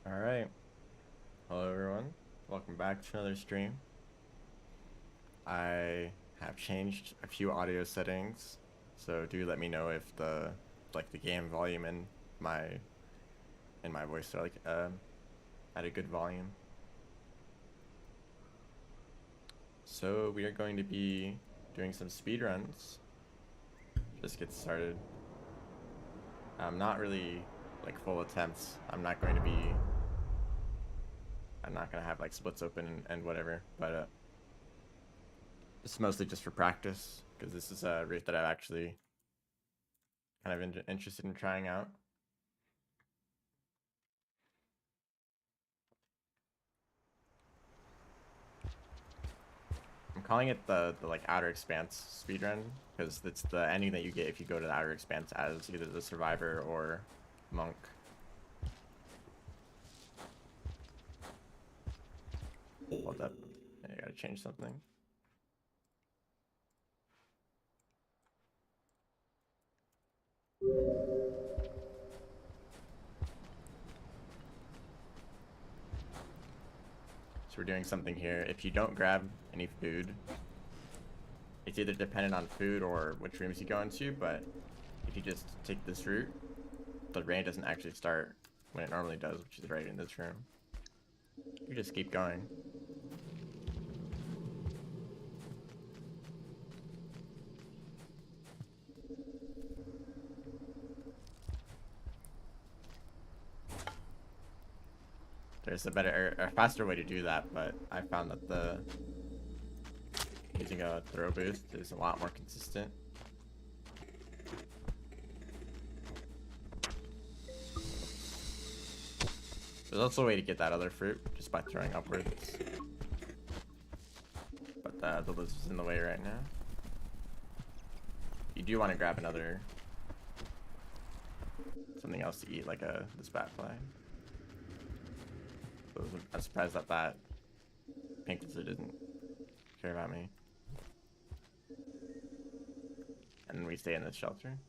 Alright, hello everyone, welcome back to another stream. I have changed a few audio settings, so do let me know if the game volume and my voice are at a good volume. So we are going to be doing some speedruns. Just get started. Not really like full attempts. I'm not going to have like splits open and whatever, but it's mostly just for practice because this is a route that I've actually kind of interested in trying out. I'm calling it the like Outer Expanse speedrun because it's the ending that you get if you go to the Outer Expanse as either the survivor or monk. Hold up, I gotta change something. So we're doing something here. If you don't grab any food, it's either dependent on food or which rooms you go into, but if you just take this route, the rain doesn't actually start when it normally does, which is right in this room. You just keep going. There's a faster way to do that, but I found that using a throw boost is a lot more consistent. There's also a way to get that other fruit just by throwing upwards. But the lizard's in the way right now. You do want to grab something else to eat, like this bat fly. So I'm surprised that pink lizard didn't care about me. And we stay in this shelter.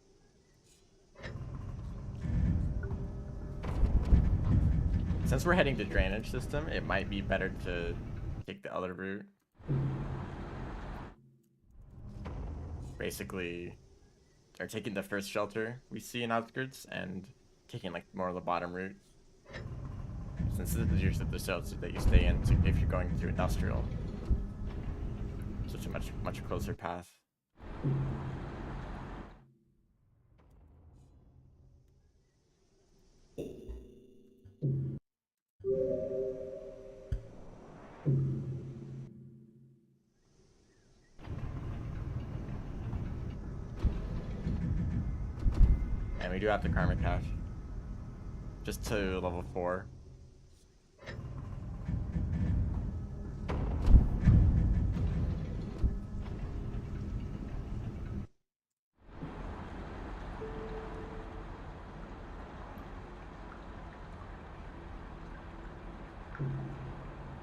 Since we're heading to drainage system, it might be better to take the other route. Basically, or taking the first shelter we see in outskirts and taking like more of the bottom route. Since this is usually the shelter that you stay in if you're going to industrial. Such a much closer path. And we do have the karma cache. Just to level 4.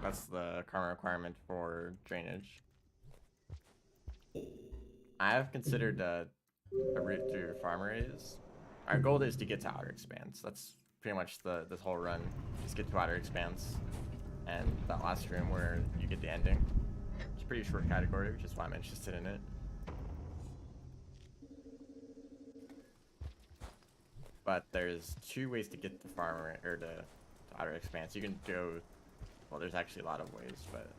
That's the karma requirement for drainage. I have considered a route through farm arrays. Our goal is to get to Outer Expanse. That's pretty much this whole run. Just get to Outer Expanse. And that last room where you get the ending. It's a pretty short category, which is why I'm interested in it. But there's 2 ways to get to farm or to Outer Expanse. You can go, well, there's actually a lot of ways, but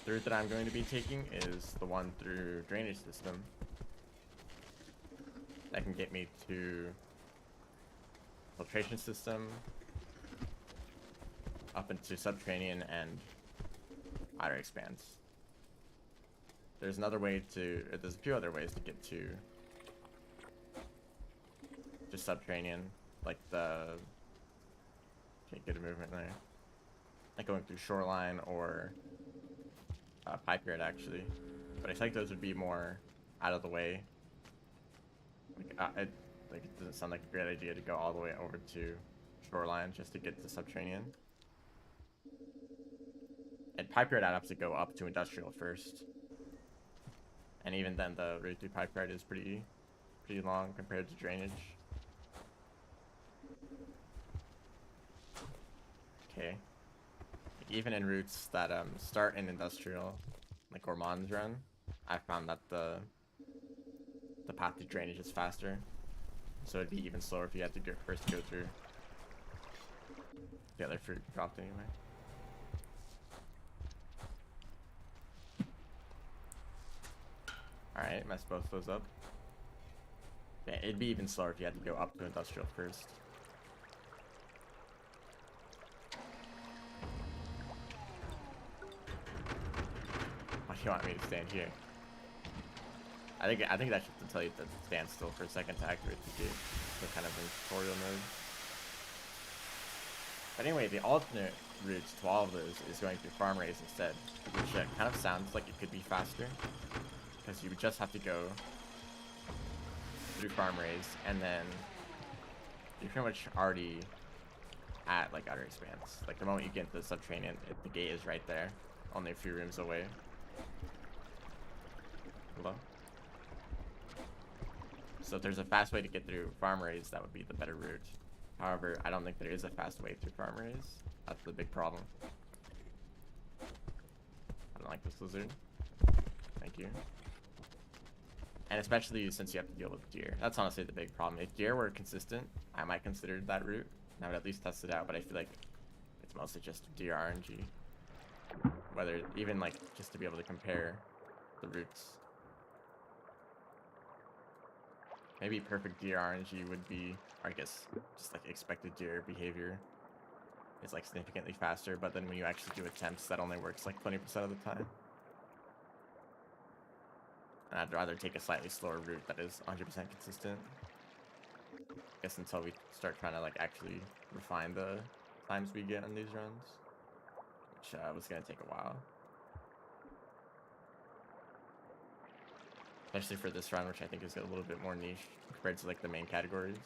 the route that I'm going to be taking is the one through drainage system. That can get me to filtration system, up into subterranean and Outer Expanse. There's another way to, there's a few other ways to get to just subterranean, like can't get a movement there. Like going through shoreline or pipe yard actually, but I think those would be more out of the way. It doesn't sound like a great idea to go all the way over to shoreline just to get to subterranean. And pipe yard I'd have to go up to industrial first, and even then the route through pipe yard is pretty long compared to drainage. okay. Even in routes that start in industrial, like Gourmand's run, I found that the path to drainage is faster, so it'd be even slower if you had to first go through the other fruit dropped anyway. Alright, messed both those up. Yeah, it'd be even slower if you had to go up to industrial first. Why do you want me to stand here? I think that should tell you to stand still for a second to activate the gate. So kind of in tutorial mode. But anyway, the alternate routes to all of those is going through farm rays instead, which kind of sounds like it could be faster, because you would just have to go through farm rays, and then you're pretty much already at like Outer Expanse. Like the moment you get into the subterranean, the gate is right there, only a few rooms away. Hello? So if there's a fast way to get through farm rays, that would be the better route. However, I don't think there is a fast way through farm rays. That's the big problem. I don't like this lizard. Thank you. And especially since you have to deal with deer. That's honestly the big problem. If deer were consistent, I might consider that route. And I would at least test it out, but I feel like it's mostly just deer RNG. Whether, even like, just to be able to compare the routes. Maybe perfect deer RNG would be, or I guess, just like expected deer behavior is like significantly faster, but then when you actually do attempts, that only works like 20% of the time. And I'd rather take a slightly slower route that is 100% consistent. I guess until we start trying to like actually refine the times we get on these runs, which was gonna take a while. Especially for this run, which I think is a little bit more niche compared to like the main categories.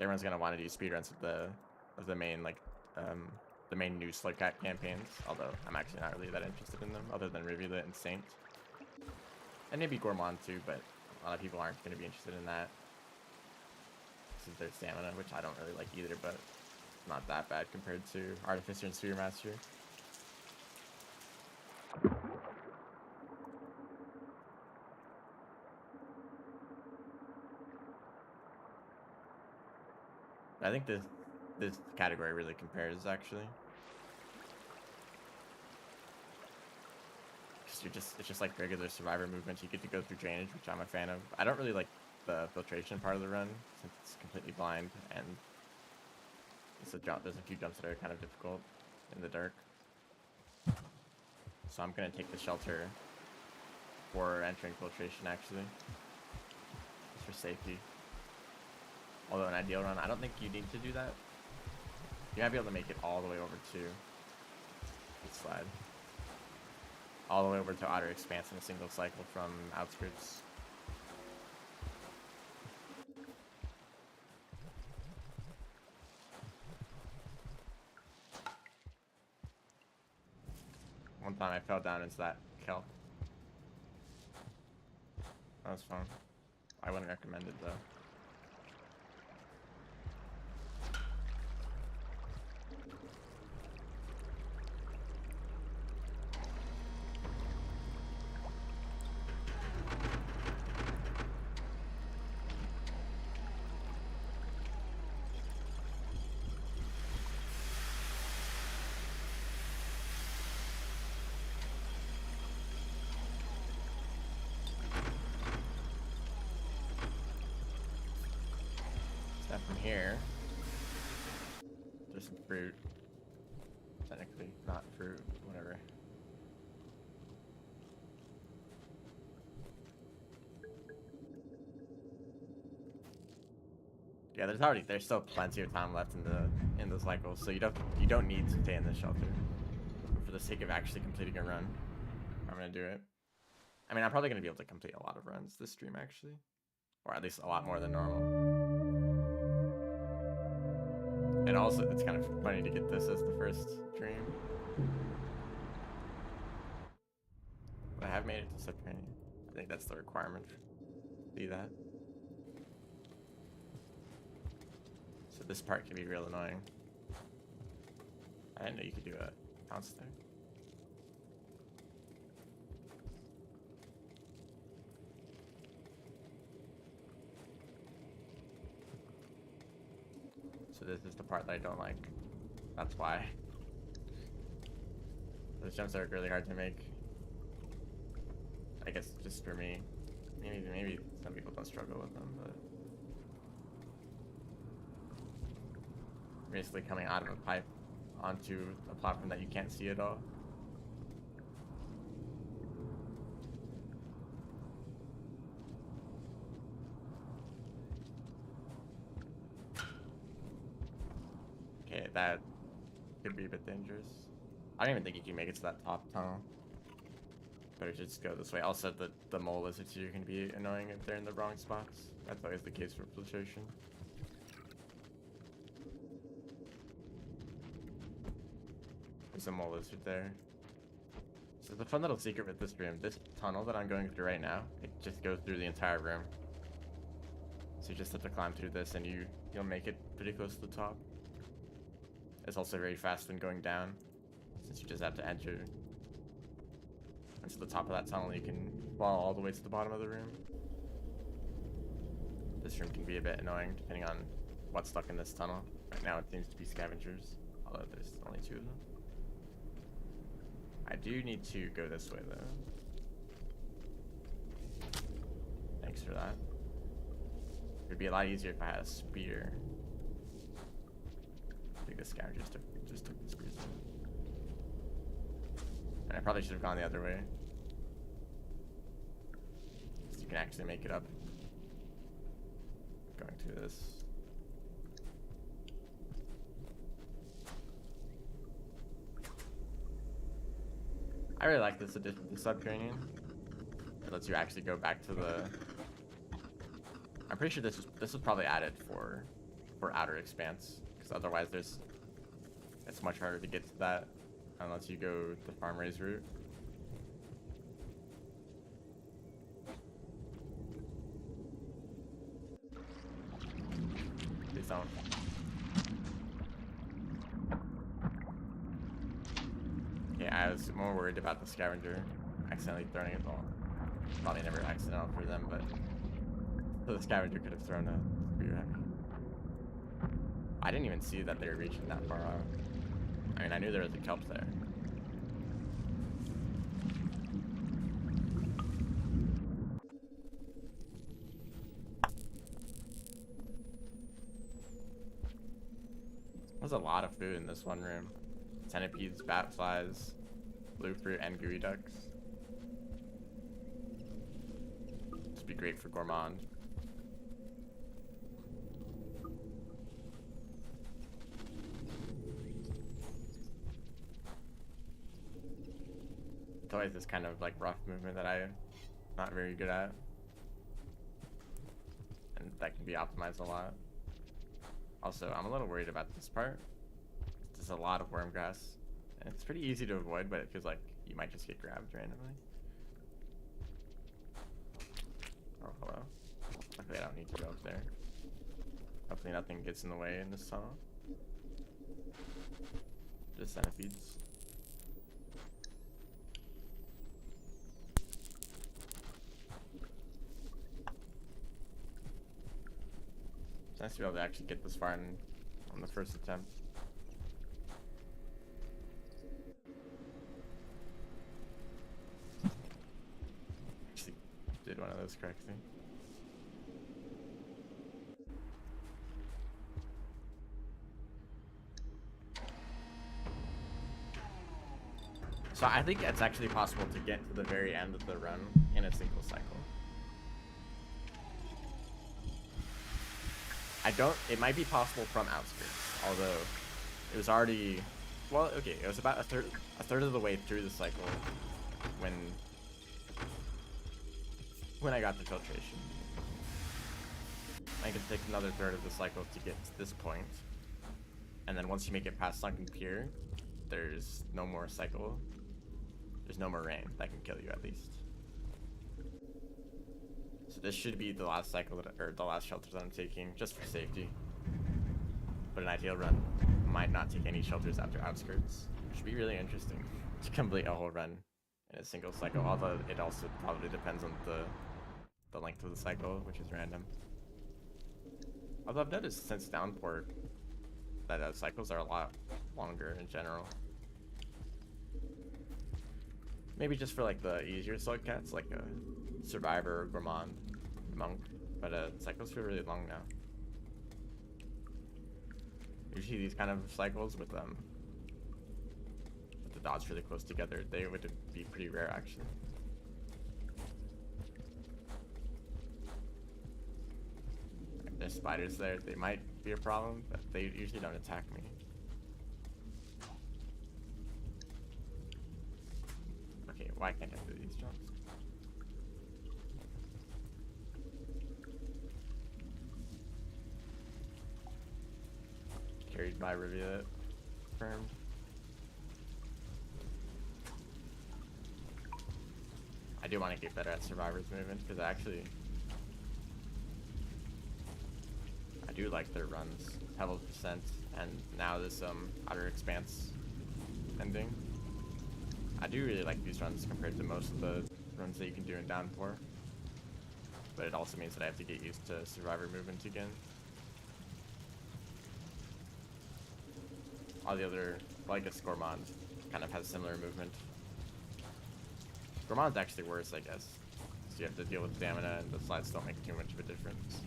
Everyone's gonna want to do speedruns of the main like the main new slug cat campaigns. Although I'm actually not really that interested in them, other than Rivulet and Saint, and maybe Gourmand too. But a lot of people aren't gonna be interested in that. This is their stamina, which I don't really like either, but not that bad compared to Artificer and Sphere Master. I think this category really compares actually. Because it's just like regular survivor movements. You get to go through drainage, which I'm a fan of. I don't really like the filtration part of the run since it's completely blind, and there's a few jumps that are kind of difficult in the dark. So I'm gonna take the shelter for entering filtration actually, just for safety. Although an ideal run, I don't think you need to do that. You might be able to make it all the way over to this slide. All the way over to Outer Expanse in a single cycle from Outskirts. One time I fell down into that kelp. That was fun. I wouldn't recommend it though. From here, there's some fruit. Technically, not fruit, whatever. Yeah, there's still plenty of time left in the cycle, so you don't need to stay in this shelter. But for the sake of actually completing a run, I'm gonna do it. I mean, I'm probably gonna be able to complete a lot of runs this stream actually, or at least a lot more than normal. And also, it's kind of funny to get this as the first dream. But I have made it to subterranean. I think that's the requirement. See that? this part can be real annoying. I didn't know you could do a bounce there. So this is the part that I don't like. That's why. Those jumps are really hard to make. I guess just for me. Maybe some people don't struggle with them, but basically coming out of a pipe onto a platform that you can't see at all. Okay, that could be a bit dangerous. I don't even think you can make it to that top tunnel. Better just go this way. Also, the mole lizards here can be annoying if they're in the wrong spots. That's always the case for filtration. There's a mole lizard there. So the fun little secret with this room, this tunnel that I'm going through right now, it just goes through the entire room. So you just have to climb through this and you'll make it pretty close to the top. It's also very fast when going down, since you just have to enter into the top of that tunnel. You can fall all the way to the bottom of the room. This room can be a bit annoying depending on what's stuck in this tunnel. Right now it seems to be scavengers, although there's only 2 of them. I do need to go this way though. Thanks for that. It'd be a lot easier if I had a spear. I think the scavengers just took the spears. And I probably should have gone the other way. So you can actually make it up. Going through this. I really like this addition to subterranean. It lets you actually go back to the. I'm pretty sure this was probably added for outer expanse, because otherwise it's much harder to get to that unless you go the farm raise route. Please don't. Yeah, I was more worried about the scavenger accidentally throwing it all. Probably never accidental for them, but the scavenger could have thrown a spear at me. I didn't even see that they were reaching that far out. I mean, I knew there was a kelp there. There's a lot of food in this one room. Centipedes, bat flies, blue fruit, and gooey ducks. This would be great for gourmand. It's always this kind of like rough movement that I'm not very good at. And that can be optimized a lot. Also, I'm a little worried about this part. There's a lot of worm grass. And it's pretty easy to avoid, but it feels like you might just get grabbed randomly. Oh, hello. Luckily I don't need to go up there. Hopefully nothing gets in the way in this tunnel. Just centipedes. It's nice to be able to actually get this far on the first attempt. Actually did one of those correctly. So I think it's actually possible to get to the very end of the run in a single cycle. It might be possible from outskirts, although it was already, well, okay, it was about a third of the way through the cycle when I got the filtration. I can take another third of the cycle to get to this point, and then once you make it past Sunken Pier, there's no more cycle. There's no more rain that can kill you, at least. So this should be the last cycle or the last shelter that I'm taking, just for safety. but an ideal run might not take any shelters after outskirts, which would be really interesting to complete a whole run in a single cycle, although it also probably depends on the length of the cycle, which is random. Although I've noticed since downport that cycles are a lot longer in general. Maybe just for like the easier slug cats, like a Survivor, or Gourmand, Monk, but cycles feel really long now. Usually these kind of cycles with the dots really close together, they would be pretty rare actually. There's spiders there, they might be a problem, but they usually don't attack me. Okay, why can't I do these jumps? Carried by Rivulet, confirmed. I do want to get better at Survivor's movement because I do like their runs, Pebble Percent, and now this Outer Expanse ending. I do really like these runs compared to most of the runs that you can do in Downpour, but it also means that I have to get used to Survivor movement again. All the other, well, I guess Gourmand kind of has similar movement. Gourmand's actually worse, I guess. So you have to deal with stamina, and the slides don't make too much of a difference.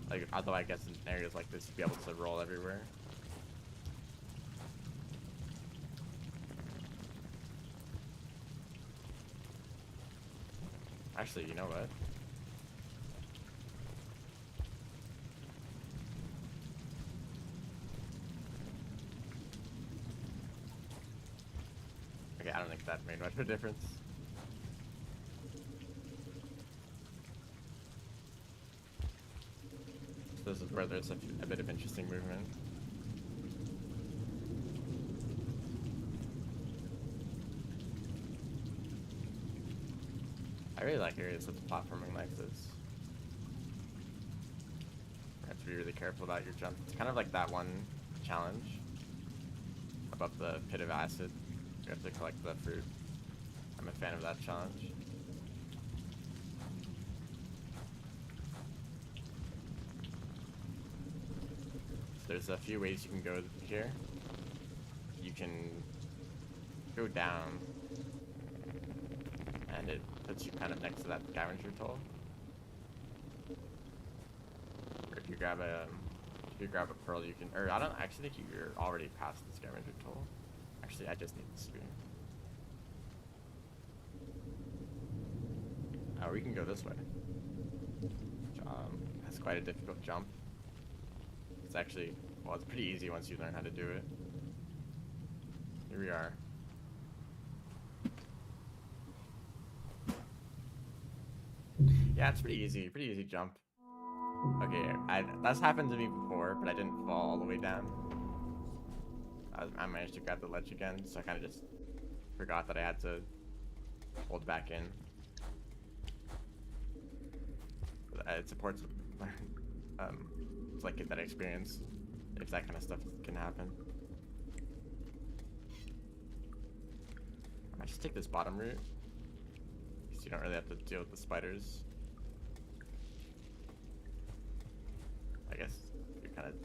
Like, although I guess in areas like this, you'd be able to roll everywhere. Actually, you know what? Okay, I don't think that made much of a difference. So this is where there's a bit of interesting movement. I really like areas with platforming like this. You have to be really careful about your jump. It's kind of like that one challenge above the pit of acid. You have to collect the fruit. I'm a fan of that challenge. So there's a few ways you can go here. You can go down, and it puts you kind of next to that scavenger toll. Or if you grab a pearl, you can. Or I don't actually think you're already past the scavenger toll. Actually, I just need the spoon. Oh, we can go this way. Which, has quite a difficult jump. It's actually, well, it's pretty easy once you learn how to do it. Here we are. Yeah, it's pretty easy jump. Okay, that's happened to me before, but I didn't fall all the way down. I managed to grab the ledge again, so I kind of just forgot that I had to hold back in. It supports it's like that experience if that kind of stuff can happen. I might just take this bottom route because you don't really have to deal with the spiders. I guess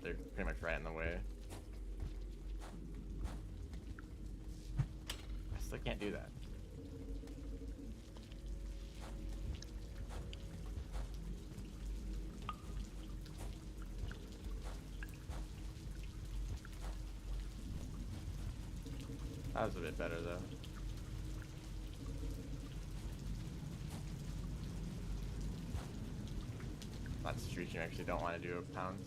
they're pretty much right in the way. I still can't do that. That was a bit better though. That's a street you actually don't want to do a pound.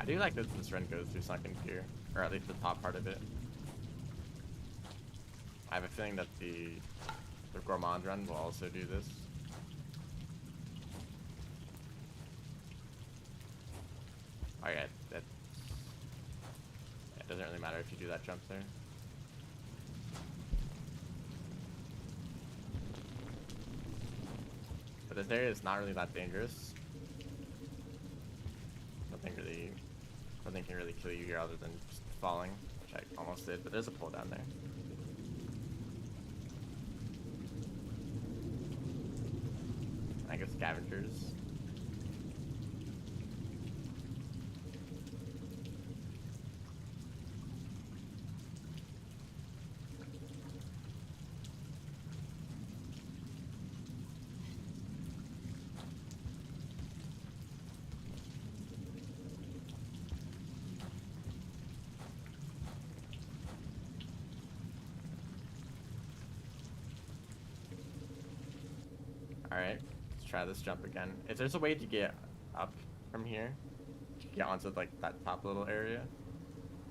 I do like that this run goes through Sunken Pier, or at least the top part of it. I have a feeling that the Gourmand run will also do this. Oh yeah, that. It doesn't really matter if you do that jump there. But this area is not really that dangerous. Nothing can really kill you here other than just falling, which I almost did, but there's a pull down there. I guess scavengers. Alright, let's try this jump again. If there's a way to get up from here, to get onto like that top little area,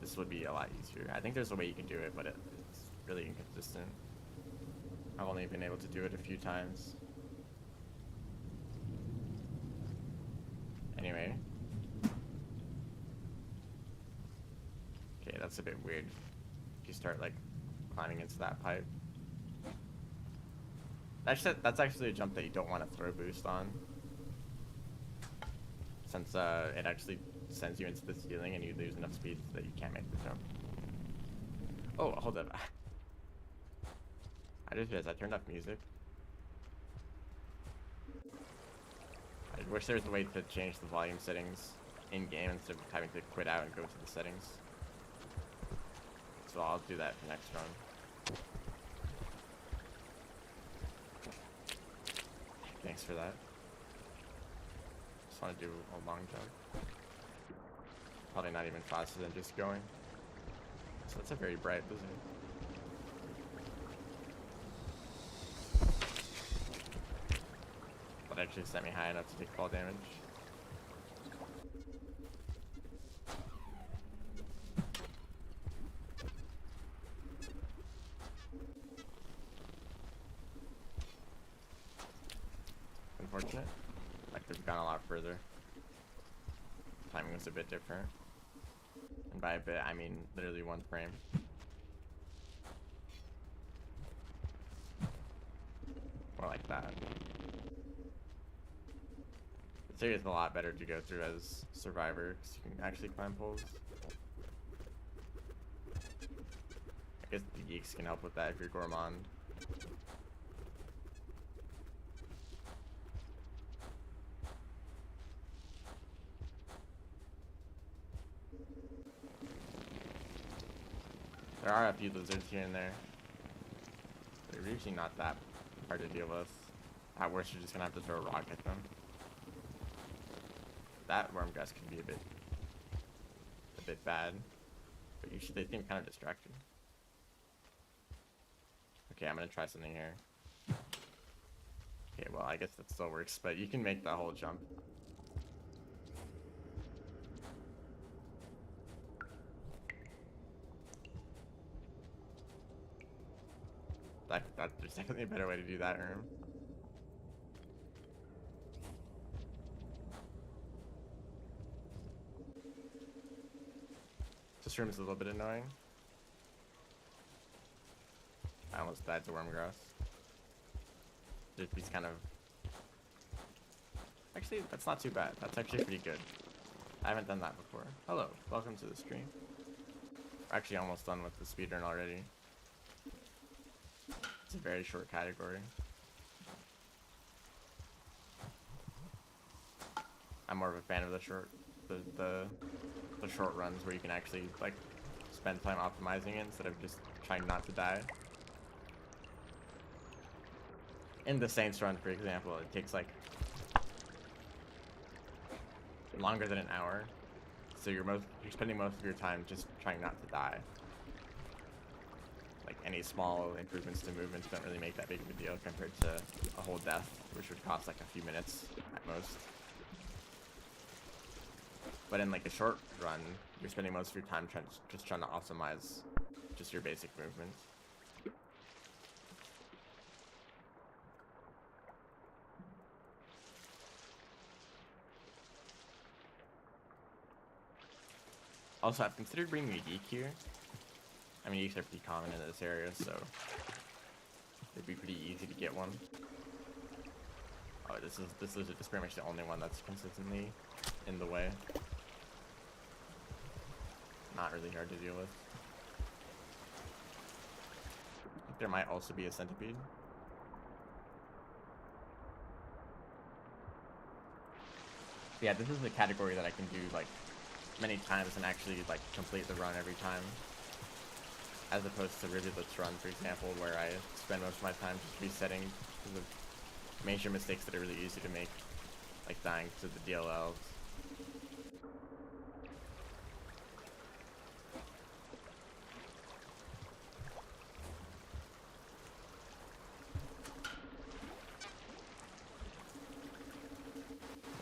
this would be a lot easier. I think there's a way you can do it, but it's really inconsistent. I've only been able to do it a few times. Anyway. Okay, that's a bit weird. If you start like climbing into that pipe. That's actually a jump that you don't want to throw boost on, since it actually sends you into the ceiling and you lose enough speed that you can't make the jump. Oh, hold up. I just realized I turned off music. I wish there was a way to change the volume settings in-game instead of having to quit out and go to the settings. So I'll do that for next run. Thanks for that. Just want to do a long jump. Probably not even faster than just going. So that's a very bright blizzard. That actually sent me high enough to take fall damage. Unfortunate. I could have gone a lot further. Timing was a bit different. And by a bit, I mean literally 1 frame. More like that. This area is a lot better to go through as Survivor, because you can actually climb poles. I guess the geeks can help with that if you're gourmand. There are a few lizards here and there. They're usually not that hard to deal with. At worst, you're just gonna have to throw a rock at them. That worm grass can be a bit bad, but usually they seem kind of distracted. Okay, I'm gonna try something here. Okay, well, I guess that still works, but you can make that whole jump. There's definitely a better way to do that room. This room is a little bit annoying. I almost died to worm grass. There's these kind of... Actually, that's not too bad. That's actually pretty good. I haven't done that before. Hello, welcome to the stream. We're actually almost done with the speedrun already. It's a very short category. I'm more of a fan of the short runs where you can actually like spend time optimizing it instead of just trying not to die. In the Saints run, for example, it takes like longer than an hour, so you're spending most of your time just trying not to die. Like any small improvements to movements don't really make that big of a deal compared to a whole death, which would cost like a few minutes at most. But in like a short run, you're spending most of your time just trying to optimize just your basic movements. Also, I've considered bringing a geek here. I mean, geeks are pretty common in this area, so it'd be pretty easy to get one. Oh, this is just pretty much the only one that's consistently in the way. Not really hard to deal with. I think there might also be a centipede. Yeah, this is the category that I can do like many times and actually like complete the run every time, as opposed to Rivulets Run, for example, where I spend most of my time just resetting because of major mistakes that are really easy to make, like dying to the DLLs.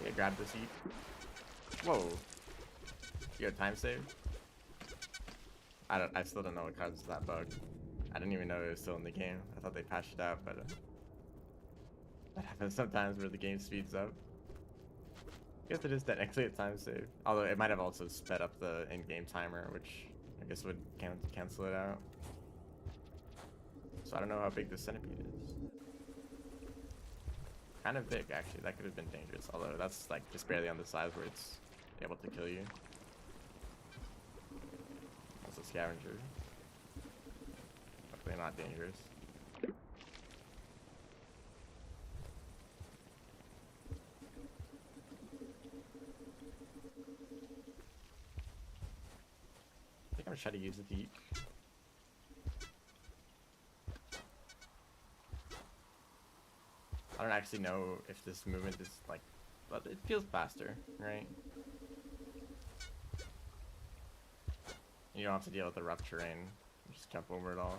Yeah, grab the seat. Whoa. You have time save? I still don't know what causes that bug. I didn't even know it was still in the game. I thought they patched it out, but that happens sometimes where the game speeds up. I guess it is technically a time save. Although it might have also sped up the in-game timer, which I guess would cancel it out. So I don't know how big the centipede is. Kind of big, actually. That could have been dangerous. Although that's like just barely on the size where it's able to kill you. That's a scavenger. Hopefully not dangerous. I think I'm gonna try to use the deep. I don't actually know if this movement is like, but it feels faster, right? You don't have to deal with the rough terrain. You just jump over it all.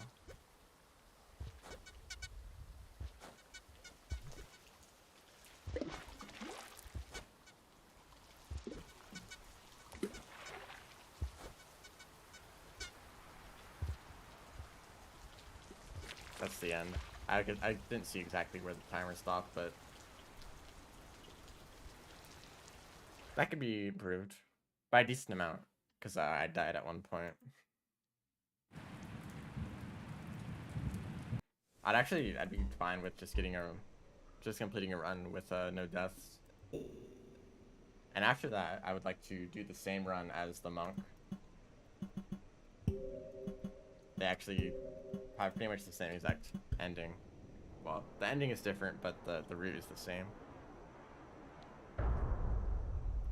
That's the end. I didn't see exactly where the timer stopped, but that could be improved by a decent amount, because I died at one point. I'd be fine with just completing a run with no deaths. And after that, I would like to do the same run as the monk. They actually have pretty much the same exact ending. Well, the ending is different, but the route is the same.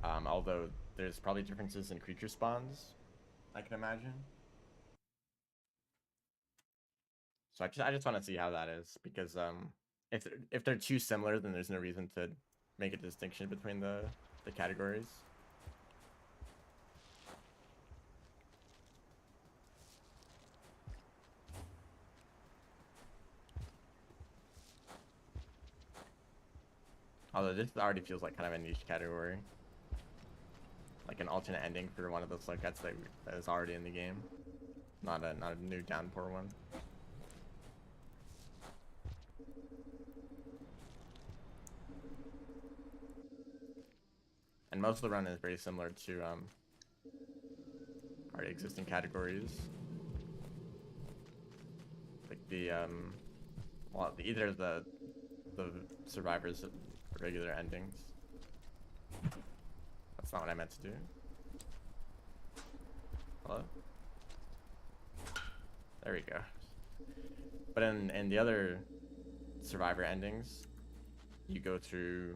Although there's probably differences in creature spawns, I can imagine. So I just want to see how that is, because if they're too similar, then there's no reason to make a distinction between the categories. Although this already feels like kind of a niche category, like an alternate ending for one of those like that is already in the game, not a new downpour one. And most of the run is very similar to already existing categories, like either the survivors regular endings. That's not what I meant to do. Hello? There we go. But in the other survivor endings, you go through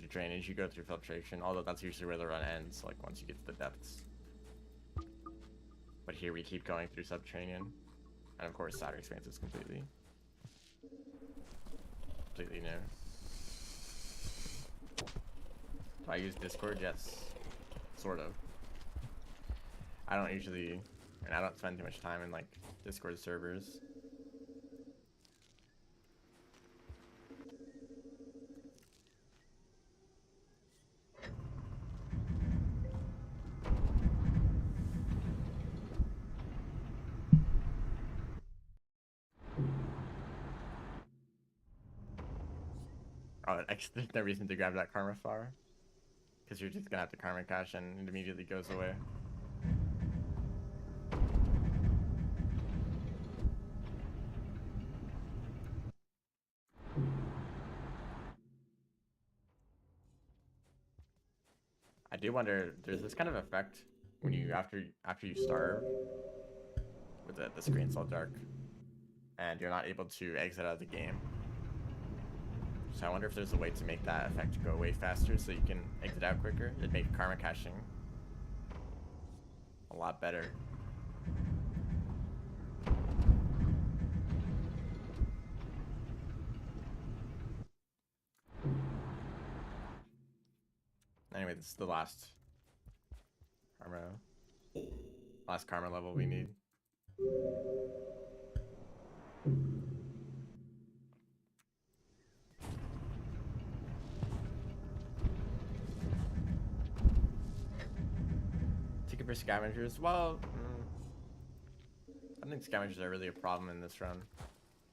drainage, you go through filtration, although that's usually where the run ends, like once you get to the depths. But here we keep going through subterranean. And of course Saturn Expanse is completely new. Do I use Discord? Yes. Sort of. I don't usually, and I don't spend too much time in like Discord servers. Oh, there's no reason to grab that karma flower, because you're just gonna have to karma cash and it immediately goes away. I do wonder, there's this kind of effect when you after you starve with the screen's all dark and you're not able to exit out of the game. So I wonder if there's a way to make that effect go away faster so you can exit out quicker. It'd make karma caching a lot better. Anyway, this is the last karma level we need. Ticket for scavengers. Well, I don't think scavengers are really a problem in this run.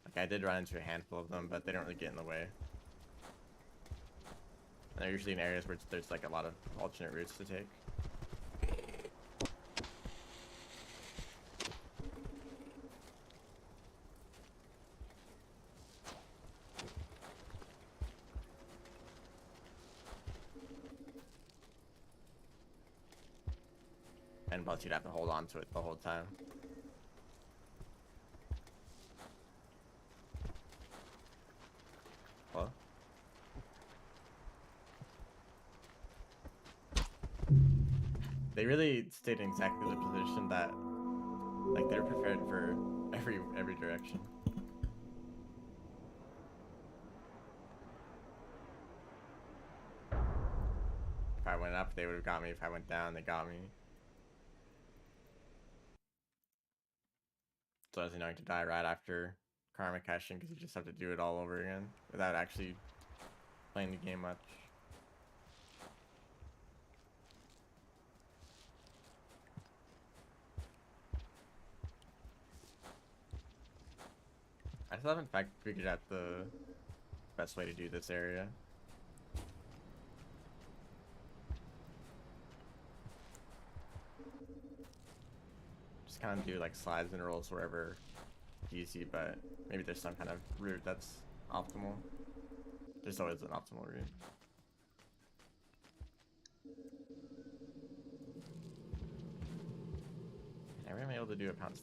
Like, I did run into a handful of them, but they don't really get in the way. And they're usually in areas where there's like a lot of alternate routes to take. And plus you'd have to hold on to it the whole time. Hello? They really stayed in exactly the position that, like, they're prepared for every direction. If I went up, they would have got me. If I went down, they got me. So I was annoying to die right after karma caching because you just have to do it all over again without actually playing the game much. I still haven't figured out the best way to do this area. Just kind of do like slides and rolls wherever easy, but maybe there's some kind of route that's optimal. There's always an optimal route. Never am I able to do a pound.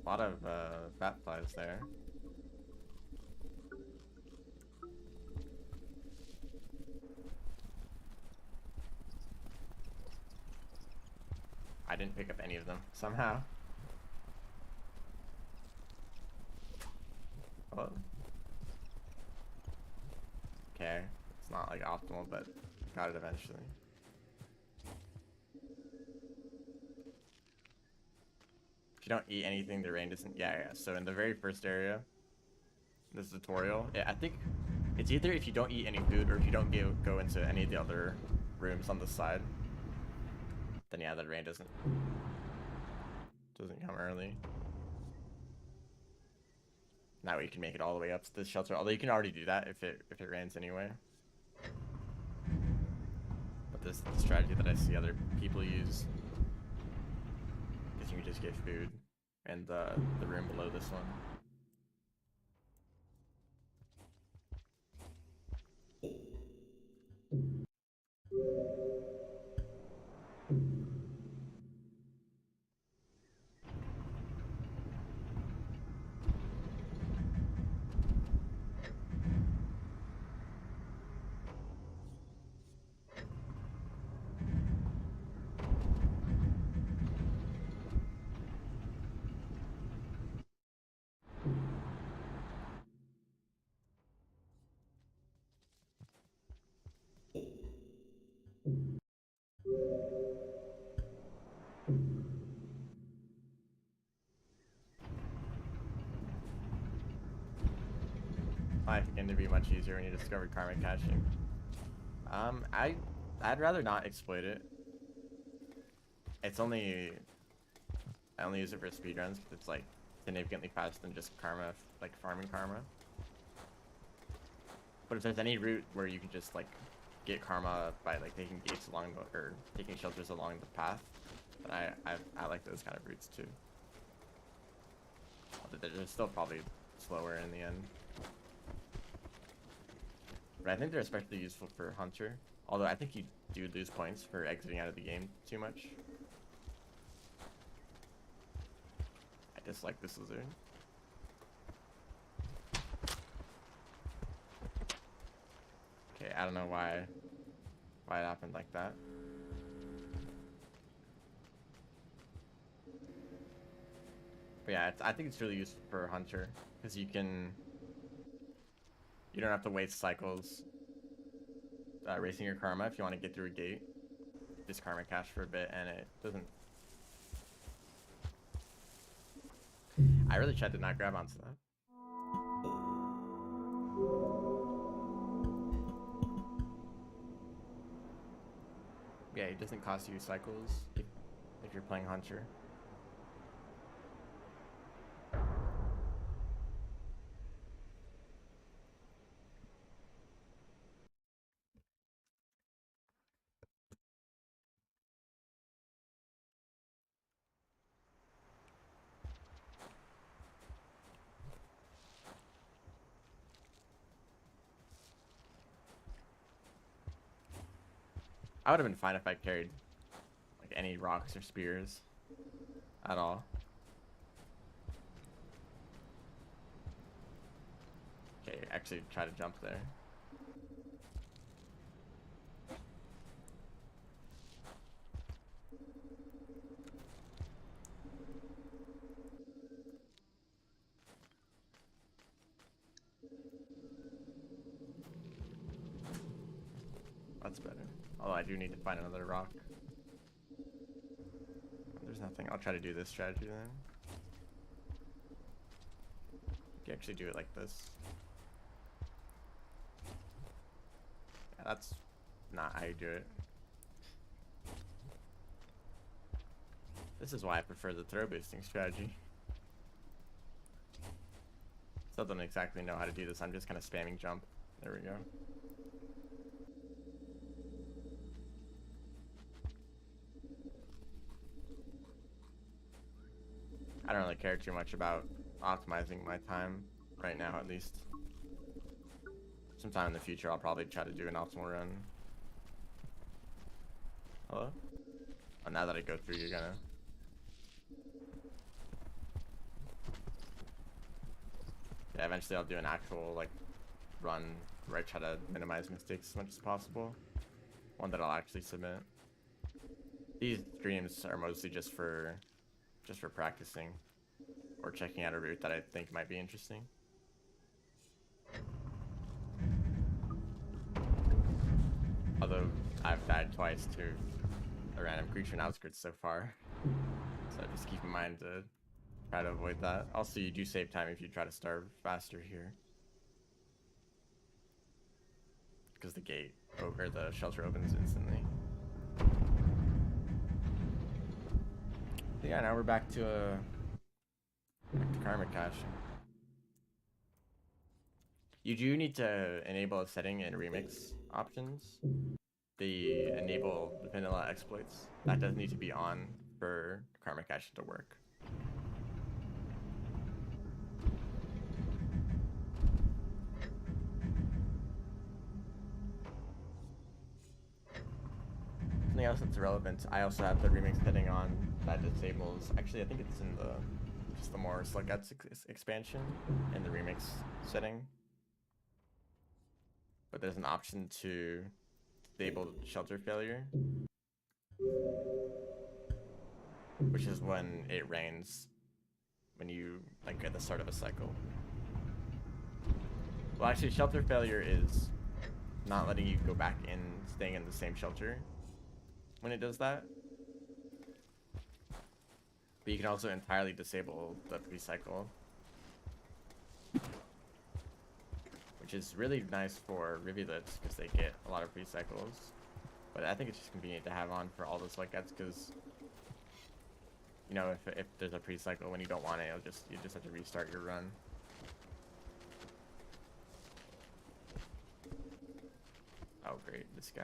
A lot of bat flies there. I didn't pick up any of them somehow. Oh. Okay, it's not like optimal, but got it eventually. If you don't eat anything, the rain doesn't. Yeah. So in the very first area, this tutorial, I think it's either if you don't eat any food or if you don't go into any of the other rooms on the side, then yeah, the rain doesn't come early. That way you can make it all the way up to the shelter. Although you can already do that if it rains anyway. But this is the strategy that I see other people use. Because you can just get food and the room below this one. Life began to be much easier when you discovered karma caching. I'd rather not exploit it. I only use it for speedruns because it's like significantly faster than just karma, like farming karma. But if there's any route where you can just like get karma by like taking gates along the, or taking shelters along the path, then I like those kind of routes too. But they're still probably slower in the end. But I think they're especially useful for Hunter. Although I think you do lose points for exiting out of the game too much. I dislike this lizard. Okay, I don't know why it happened like that. But yeah, I think it's really useful for Hunter because you don't have to waste cycles racing your karma if you want to get through a gate. Just karma cache for a bit, and it doesn't. I really tried to not grab onto that. Yeah, it doesn't cost you cycles if you're playing Hunter. I would have been fine if I carried like any rocks or spears at all. Okay, actually try to jump there. That's better. Although I do need to find another rock. There's nothing. I'll try to do this strategy then. You can actually do it like this. Yeah, that's not how you do it. This is why I prefer the throw boosting strategy. Still don't exactly know how to do this. I'm just kind of spamming jump. There we go. I don't really care too much about optimizing my time right now, at least. Sometime in the future, I'll probably try to do an optimal run. Hello? Oh, now that I go through, you're gonna... Yeah, eventually I'll do an actual, like, run where I try to minimize mistakes as much as possible. One that I'll actually submit. These streams are mostly just for practicing or checking out a route that I think might be interesting. Although I've died twice to a random creature in outskirts so far, so just keep in mind to try to avoid that. Also, you do save time if you try to starve faster here, because the gate or the shelter opens instantly. But yeah, now we're back to karma cache. You do need to enable a setting in remix options. The enable vanilla exploits. That does need to be on for karma cache to work. Something else that's relevant, I also have the remix setting on that disables, actually I think it's in just the more Slugguts expansion in the remix setting. But there's an option to disable shelter failure, which is when it rains when you like at the start of a cycle. Well, actually shelter failure is not letting you go back in, staying in the same shelter when it does that. But you can also entirely disable the pre-cycle, which is really nice for rivulets because they get a lot of pre-cycles. But I think it's just convenient to have on for all the Slugguts because, you know, if there's a pre-cycle when you don't want it, you just have to restart your run. Oh great, this guy.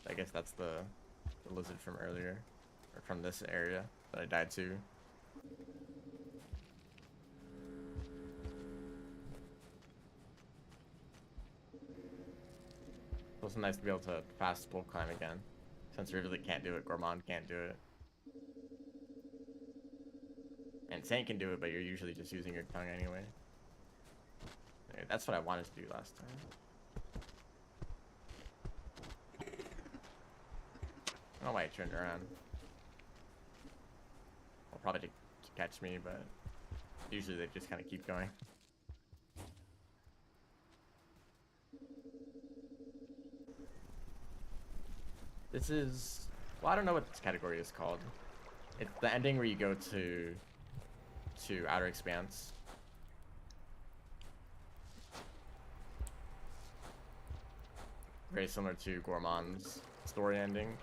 I guess that's the lizard from earlier, or from this area that I died to. It's also nice to be able to fast bull climb again, since we really can't do it. Gourmand can't do it. And Saint can do it, but you're usually just using your tongue anyway. Anyway, that's what I wanted to do last time. I don't know why I turned around. Well, probably to catch me, but usually they just kind of keep going. This is... well, I don't know what this category is called. It's the ending where you go to Outer Expanse. Very similar to Gourmand's story ending.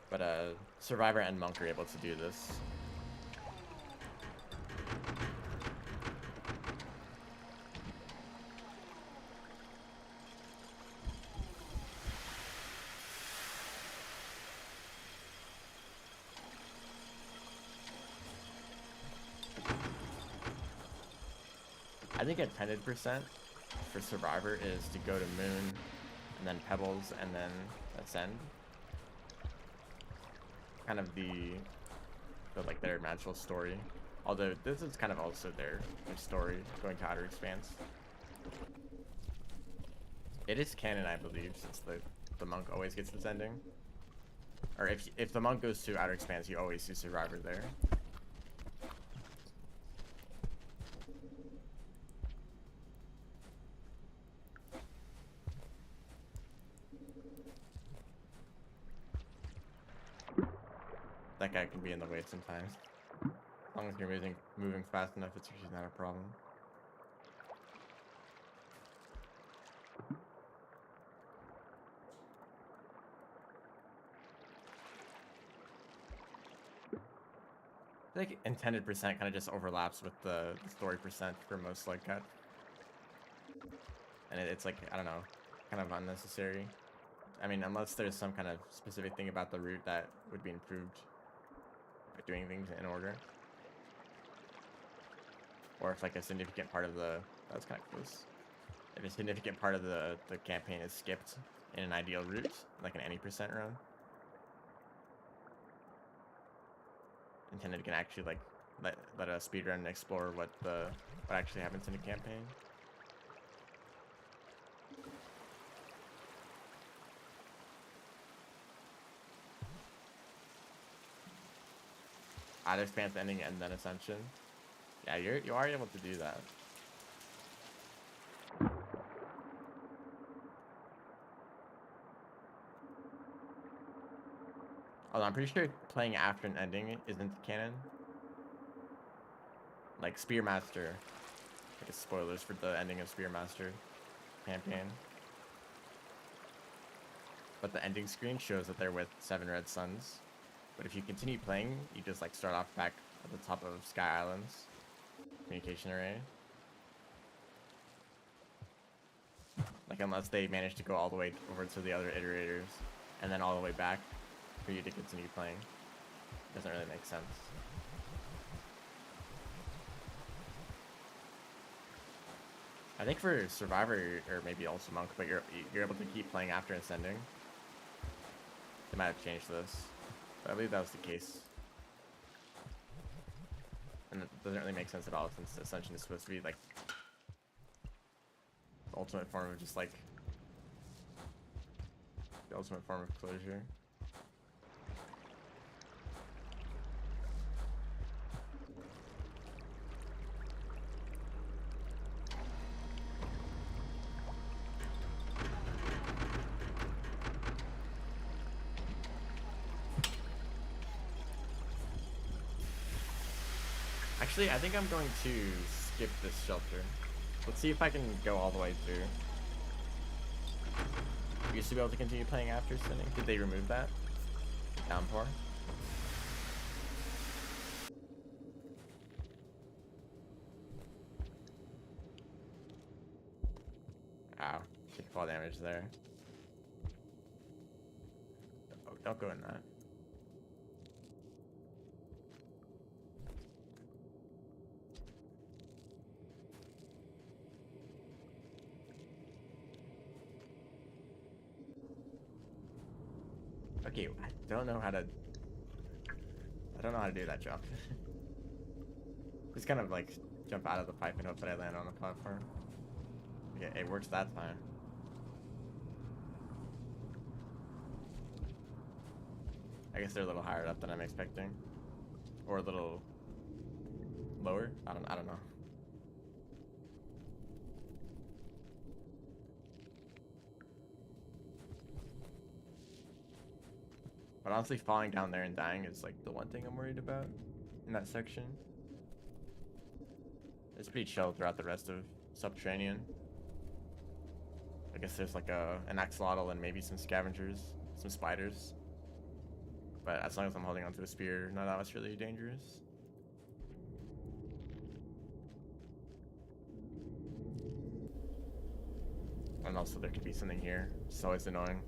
But Survivor and Monk are able to do this. I think intended percent for Survivor is to go to Moon, and then Pebbles, and then Ascend. Kind of the like their magical story. Although this is kind of also their story, going to Outer Expanse. It is canon, I believe, since the monk always gets this ending. Or if the monk goes to Outer Expanse, you always see Survivor there. That guy can be in the way sometimes. As long as you're moving fast enough, it's usually not a problem. I think intended percent kind of just overlaps with the story percent for most like cut. And it's like, I don't know, kind of unnecessary. I mean, unless there's some kind of specific thing about the route that would be improved by doing things in order. Or if like a significant part of the... that's kind of close. If a significant part of the campaign is skipped in an ideal route, like an any percent run. Intended can actually like let a speedrun explore what actually happens in a campaign. Outer Expanse ending and then Ascension. Yeah, you are able to do that. Although I'm pretty sure playing after an ending isn't canon. Like Spearmaster, I guess spoilers for the ending of Spearmaster campaign. But the ending screen shows that they're with 7 red suns. But if you continue playing, you just like start off back at the top of Sky Islands communication array. Like unless they manage to go all the way over to the other iterators and then all the way back for you to continue playing. Doesn't really make sense. I think for Survivor, or maybe also Monk, but you're able to keep playing after Ascending. They might have changed this, but I believe that was the case. And it doesn't really make sense at all since Ascension is supposed to be like the ultimate form of just like the ultimate form of closure. Actually, I think I'm going to skip this shelter. Let's see if I can go all the way through. You used to be able to continue playing after Ascending. Did they remove that? Downpour? Take fall damage there. Oh, don't go in that. Okay, I don't know how to do that jump. Just kind of like jump out of the pipe and hope that I land on the platform. Yeah, it works that time. I guess they're a little higher up than I'm expecting, or a little lower. I don't know. But honestly, falling down there and dying is like the one thing I'm worried about in that section. It's pretty chill throughout the rest of Subterranean. I guess there's like an axolotl and maybe some scavengers, some spiders. But as long as I'm holding onto a spear, none of that's really dangerous. And also there could be something here. It's always annoying.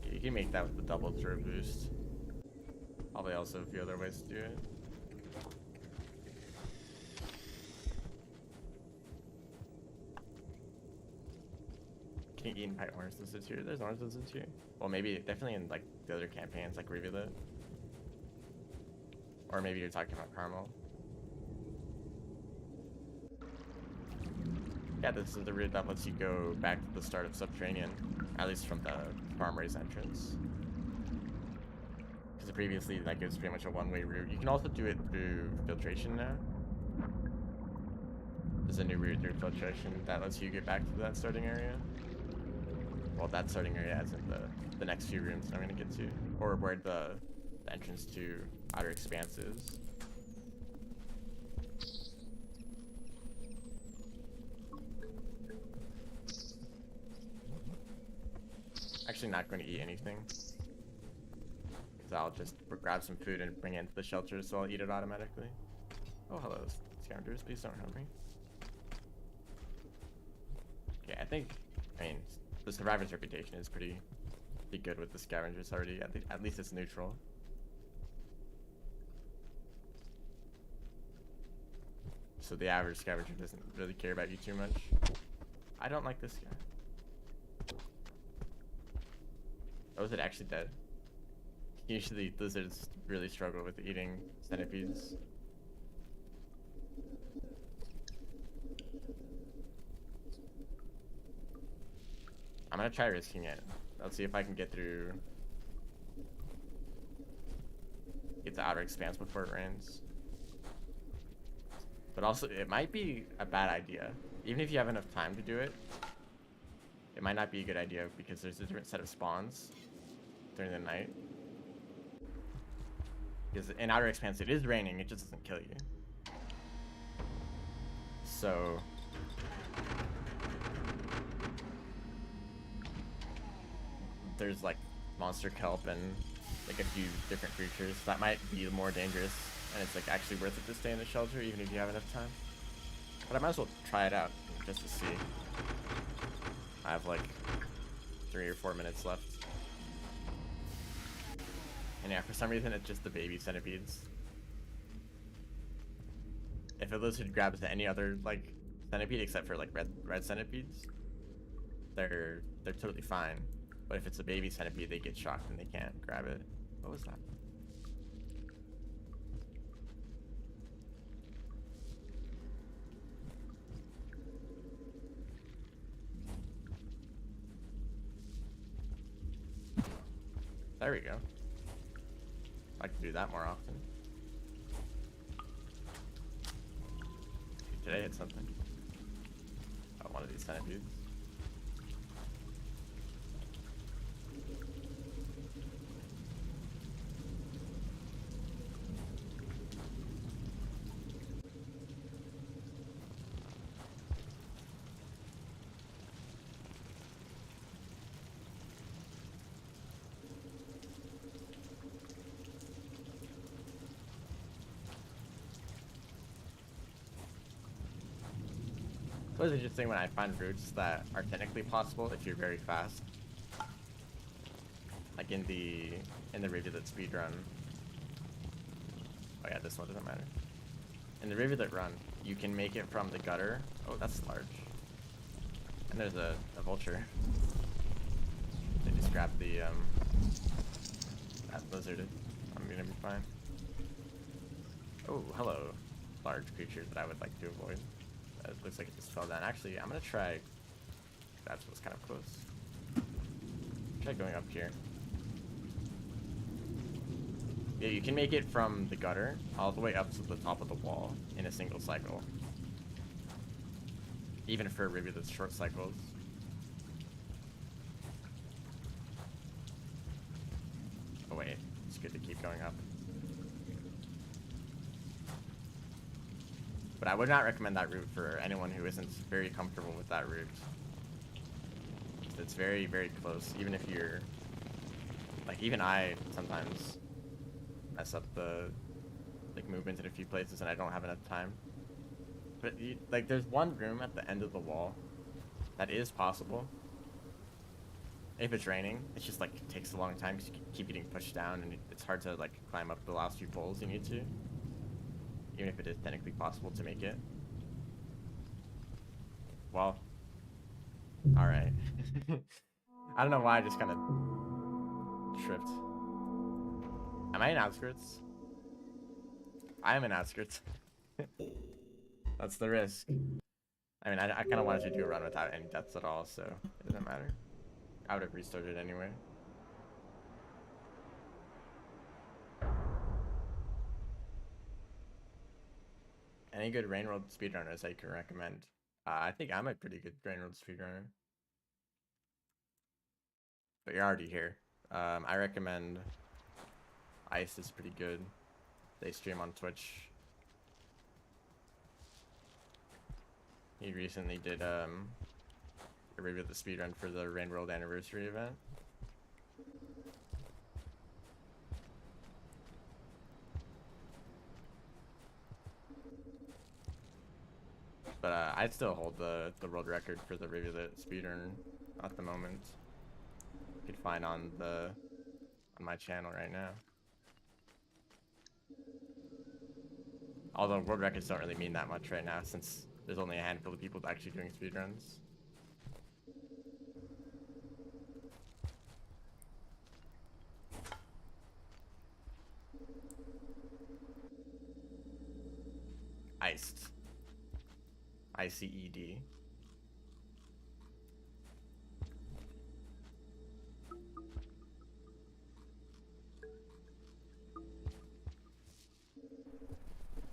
You can make that with the double throw boost. Probably also a few other ways to do it. Can you eat and fight orange lizards here? There's orange lizards here. Well, maybe, definitely in like the other campaigns, like Rivulet. Or maybe you're talking about Carmel. Yeah, this is the route that lets you go back to the start of Subterranean, at least from the Farmer's entrance. Because previously, like, it was pretty much a one-way route. You can also do it through filtration now. There's a new route through filtration that lets you get back to that starting area. Well, that starting area as in the next few rooms that I'm going to get to. Or where the entrance to Outer Expanse is. Actually not going to eat anything. Because I'll just grab some food and bring it into the shelter, so I'll eat it automatically. Oh, hello, scavengers. Please don't hurt me. Okay, I mean, the survivor's reputation is pretty good with the scavengers already. At least it's neutral. So the average scavenger doesn't really care about you too much. I don't like this guy. Oh, is it actually dead? Usually lizards really struggle with eating centipedes. I'm gonna try risking it. Let's see if I can get to Outer Expanse before it rains. But also, it might be a bad idea. Even if you have enough time to do it, it might not be a good idea because there's a different set of spawns during the night. Because in Outer Expanse, it is raining, it just doesn't kill you. So there's like monster kelp and like a few different creatures that might be more dangerous, and it's like actually worth it to stay in the shelter even if you have enough time. But I might as well try it out just to see. I have like 3 or 4 minutes left. And yeah, for some reason it's just the baby centipedes. If a lizard grabs any other like centipede except for like red centipedes, they're totally fine. But if it's a baby centipede, they get shocked and they can't grab it. What was that? There we go. I like to do that more often. Did I hit something? Oh, one of these centipedes. was interesting when I find routes that are technically possible if you're very fast. Like in the rivulet speedrun. Oh yeah, this one doesn't matter. In the rivulet run, you can make it from the gutter. Oh, that's large. And there's a vulture. They just grabbed the that lizard. I'm gonna be fine. Oh, hello, large creature that I would like to avoid. It looks like it just fell down. Actually, I'm gonna try. That was kind of close. Try going up here. Yeah, you can make it from the gutter all the way up to the top of the wall in a single cycle. Even for rivulets short cycles. Oh wait, it's good to keep going up. But I would not recommend that route for anyone who isn't very comfortable with that route. It's very, very close. Even if you're... Like, even I sometimes mess up the like movement in a few places and I don't have enough time. But like, there's one room at the end of the wall that is possible. If it's raining, it's just like it takes a long time because you keep getting pushed down and it's hard to like climb up the last few poles you need to. Even if it is technically possible to make it. Well, alright. I don't know why I just kind of tripped. Am I in outskirts? I am in outskirts. That's the risk. I mean, I kind of wanted to do a run without any deaths at all, so it doesn't matter. I would have restarted anyway. Any good Rain World speedrunners I can recommend? I think I'm a pretty good Rain World speedrunner. But you're already here. I recommend Ice is pretty good. They stream on Twitch. He recently did a review of the speedrun for the Rain World anniversary event. But I'd still hold the world record for the rivulet speedrun at the moment. You could find on my channel right now. Although world records don't really mean that much right now since there's only a handful of people actually doing speedruns. Iced. ICED.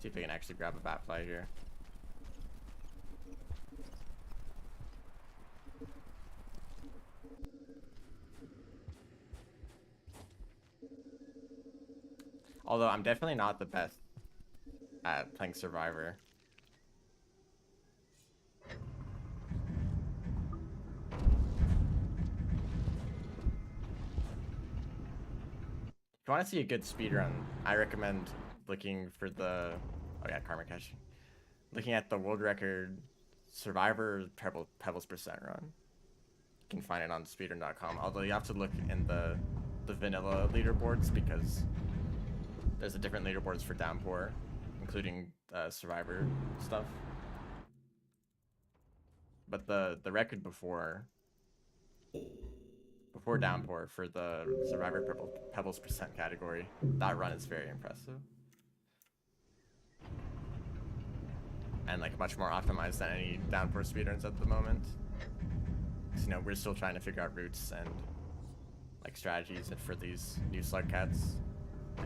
See if I can actually grab a batfly here. Although I'm definitely not the best at playing Survivor. If you want to see a good speedrun, I recommend looking for the... Oh yeah, Karma Cache. Looking at the world record Survivor Pebbles percent run. You can find it on speedrun.com. Although you have to look in the vanilla leaderboards because there's a different leaderboards for Downpour, including Survivor stuff. But the record before Downpour for the Survivor Pebbles percent category, that run is very impressive. And like much more optimized than any Downpour speedruns at the moment. So, you know, we're still trying to figure out routes and like strategies for these new slug cats.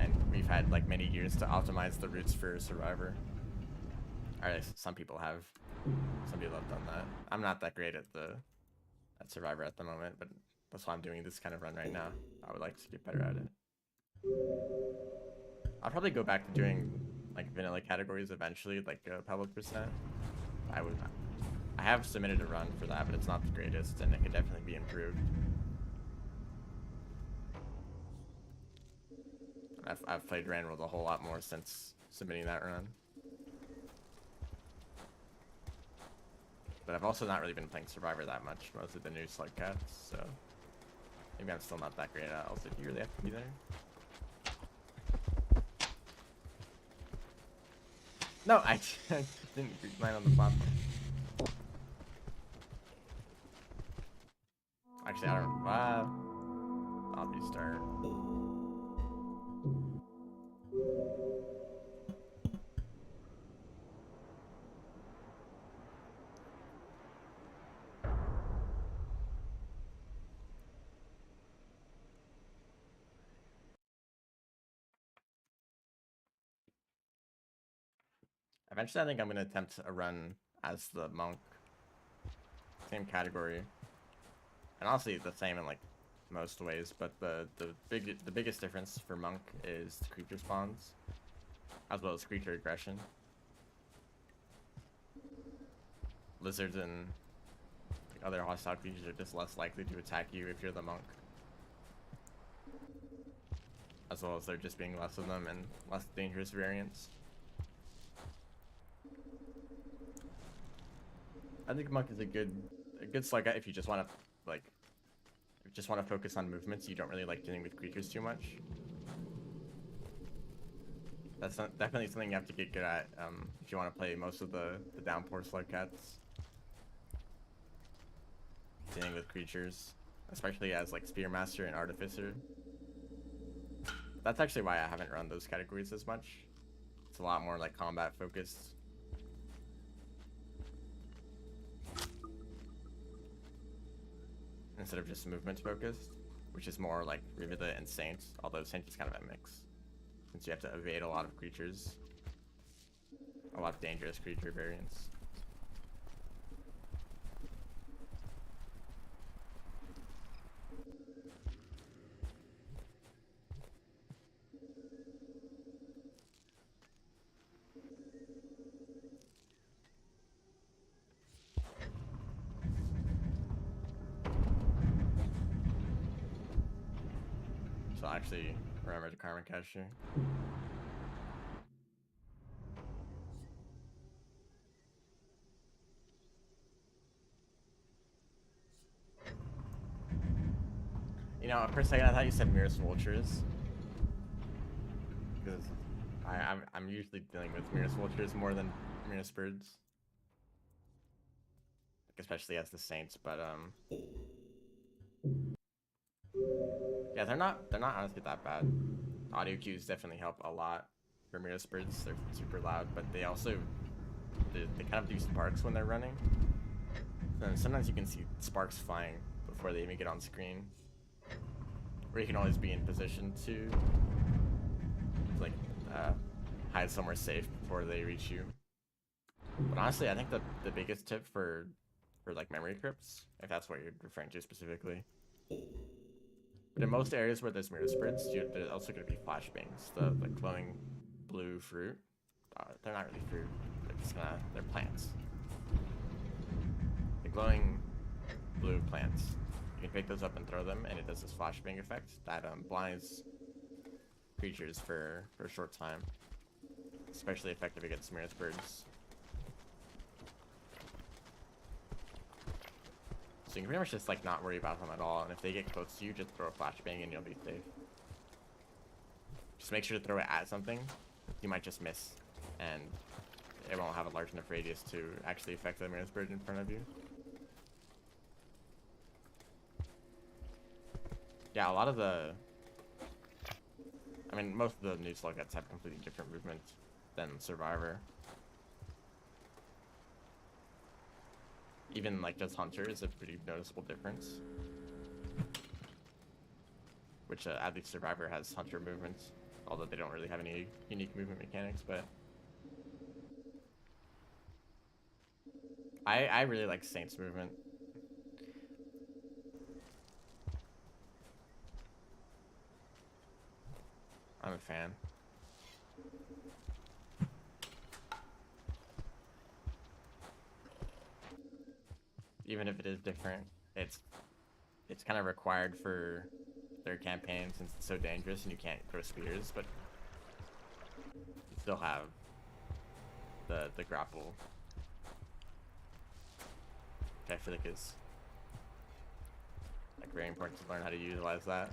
And we've had like many years to optimize the routes for Survivor. Or at least some people have. Some people have done that. I'm not that great at Survivor at the moment, but that's why I'm doing this kind of run right now. I would like to get better at it. I'll probably go back to doing like vanilla categories eventually, like Pebble percent. I have submitted a run for that, but it's not the greatest, and it could definitely be improved. I've played Rain World a whole lot more since submitting that run. But I've also not really been playing Survivor that much, most of the new slug cats, so maybe I'm still not that great at it. Also, do you really have to be there? No, I didn't land on the platform. Actually, I don't. I'll restart. Eventually, I think I'm gonna attempt a run as the monk. Same category, and honestly, the same in like most ways. But the biggest difference for monk is the creature spawns, as well as creature aggression. Lizards and other hostile creatures are just less likely to attack you if you're the monk, as well as there just being less of them and less dangerous variants. I think monk is a good slug if you just want to like, if you just want to focus on movements. You don't really like dealing with creatures too much. That's definitely something you have to get good at if you want to play most of the downpour slug cats. Dealing with creatures, especially as like Spearmaster and Artificer. That's actually why I haven't run those categories as much. It's a lot more like combat focused. Instead of just movement focused, which is more like Rivulet and Saint, although Saint is kind of a mix, since you have to evade a lot of creatures, a lot of dangerous creature variants. So I'll actually remember the Karma Cacher. You know, for a second I thought you said Mirror's Vultures, because I'm usually dealing with Mirror's Vultures more than Mirror's Birds, like, especially as the Saints. But yeah, they're not honestly that bad. Audio cues definitely help a lot for Mirror's Birds. They're super loud, but they also they kind of do sparks when they're running. And sometimes you can see sparks flying before they even get on screen, or you can always be in position to like hide somewhere safe before they reach you. But honestly, I think the biggest tip for like memory crypts, if that's what you're referring to specifically, but in most areas where there's mirror spirits, there's also going to be flashbangs. The glowing blue fruit, they're not really fruit, they're just they're plants. The glowing blue plants, you can pick those up and throw them, and it does this flashbang effect that blinds creatures for a short time. Especially effective against mirror birds. So you can pretty much just like not worry about them at all, and if they get close to you, just throw a flashbang and you'll be safe. Just make sure to throw it at something. You might just miss, and it won't have a large enough radius to actually affect the mirror bird in front of you. Yeah, a lot of I mean, most of the new slug cats have completely different movement than Survivor. Even like just Hunter is a pretty noticeable difference. Which at least Survivor has Hunter movements, although they don't really have any unique movement mechanics. But I really like Saint's movement. I'm a fan. Even if it is different, it's kind of required for their campaign since it's so dangerous and you can't throw spears, but you still have the grapple. I feel like is like very important to learn how to utilize that.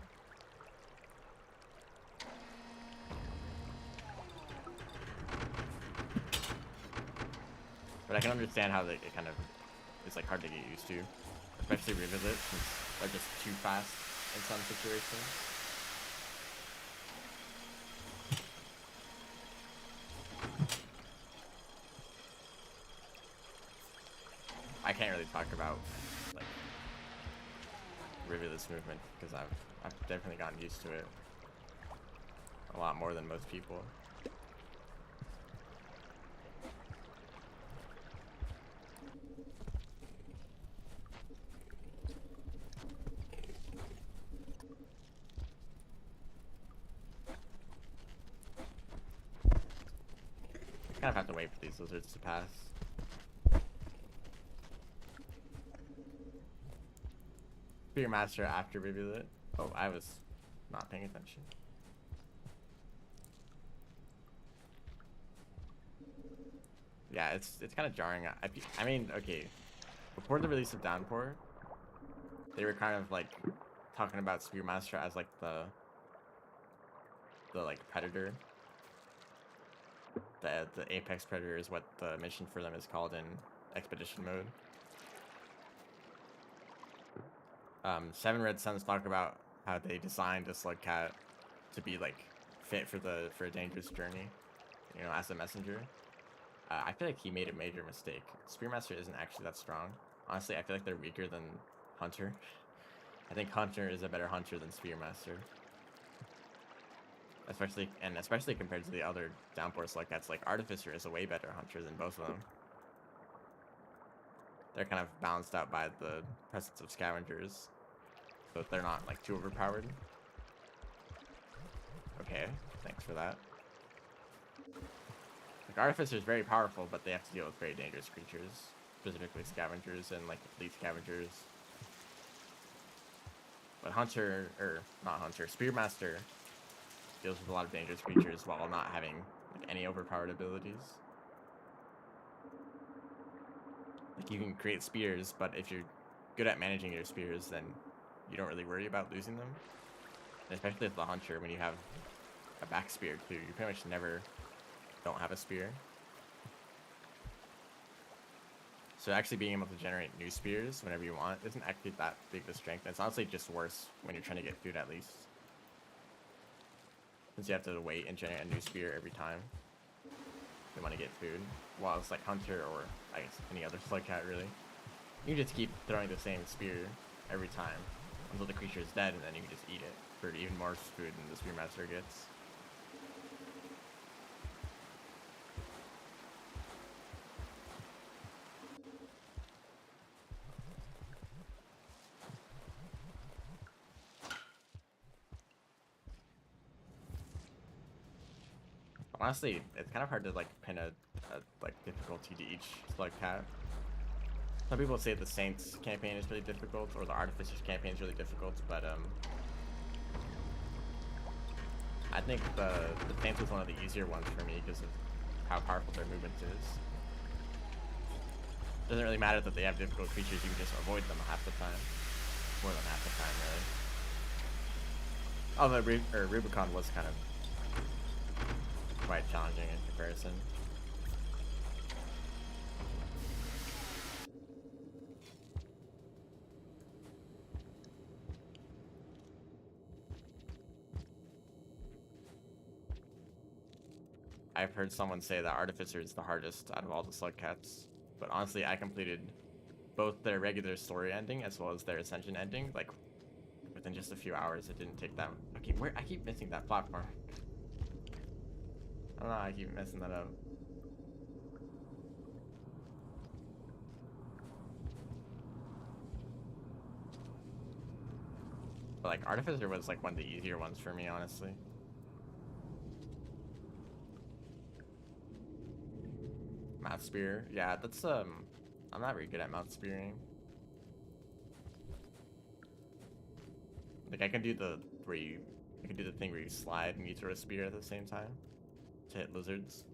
But I can understand how it kind of is like hard to get used to, especially revisit since they're just too fast in some situations. I can't really talk about like Rivulet's movement because I've definitely gotten used to it a lot more than most people. Kind of have to wait for these lizards to pass. Spear Master after Rivulet. Oh, I was not paying attention. Yeah, it's kind of jarring. I mean, okay, before the release of Downpour, they were kind of like talking about Spear Master as like the like predator. The apex predator is what the mission for them is called in expedition mode. Seven Red Suns talk about how they designed a slug cat to be like fit for a dangerous journey, you know, as a messenger. I feel like he made a major mistake. Spearmaster isn't actually that strong. Honestly, I feel like they're weaker than Hunter. I think Hunter is a better hunter than Spearmaster. Especially compared to the other Downpour slug cats, like Artificer is a way better hunter than both of them. They're kind of balanced out by the presence of scavengers, so they're not like too overpowered. Okay, thanks for that. Like Artificer is very powerful, but they have to deal with very dangerous creatures, specifically scavengers and like elite scavengers. But Hunter, or not Hunter, Spearmaster deals with a lot of dangerous creatures while not having like any overpowered abilities. Like you can create spears, but if you're good at managing your spears, then you don't really worry about losing them. And especially with the Hunter, when you have a back spear too, you pretty much never don't have a spear. So actually being able to generate new spears whenever you want isn't actually that big of a strength. It's honestly just worse when you're trying to get food at least. Since you have to wait and generate a new spear every time you want to get food. While it's like Hunter or I guess any other slug cat really. You just keep throwing the same spear every time until the creature is dead, and then you can just eat it for even more food than the Spearmaster gets. Honestly, it's kind of hard to like pin a like difficulty to each slug cat. Some people say the Saints campaign is really difficult, or the Artificers campaign is really difficult, but I think the Saints was one of the easier ones for me because of how powerful their movement is. It doesn't really matter that they have difficult creatures; you can just avoid them half the time, more than half the time, really. Although Rubicon was kind of quite challenging in comparison. I've heard someone say that Artificer is the hardest out of all the slug cats, but honestly, I completed both their regular story ending as well as their Ascension ending, like within just a few hours. It didn't take them. Okay, I keep missing that platform. I don't know, I keep messing that up. But like Artificer was like one of the easier ones for me, honestly. Mouth Spear, yeah, that's I'm not very good at mouth spearing. Like I can do the thing where you slide and you throw a spear at the same time to hit lizards.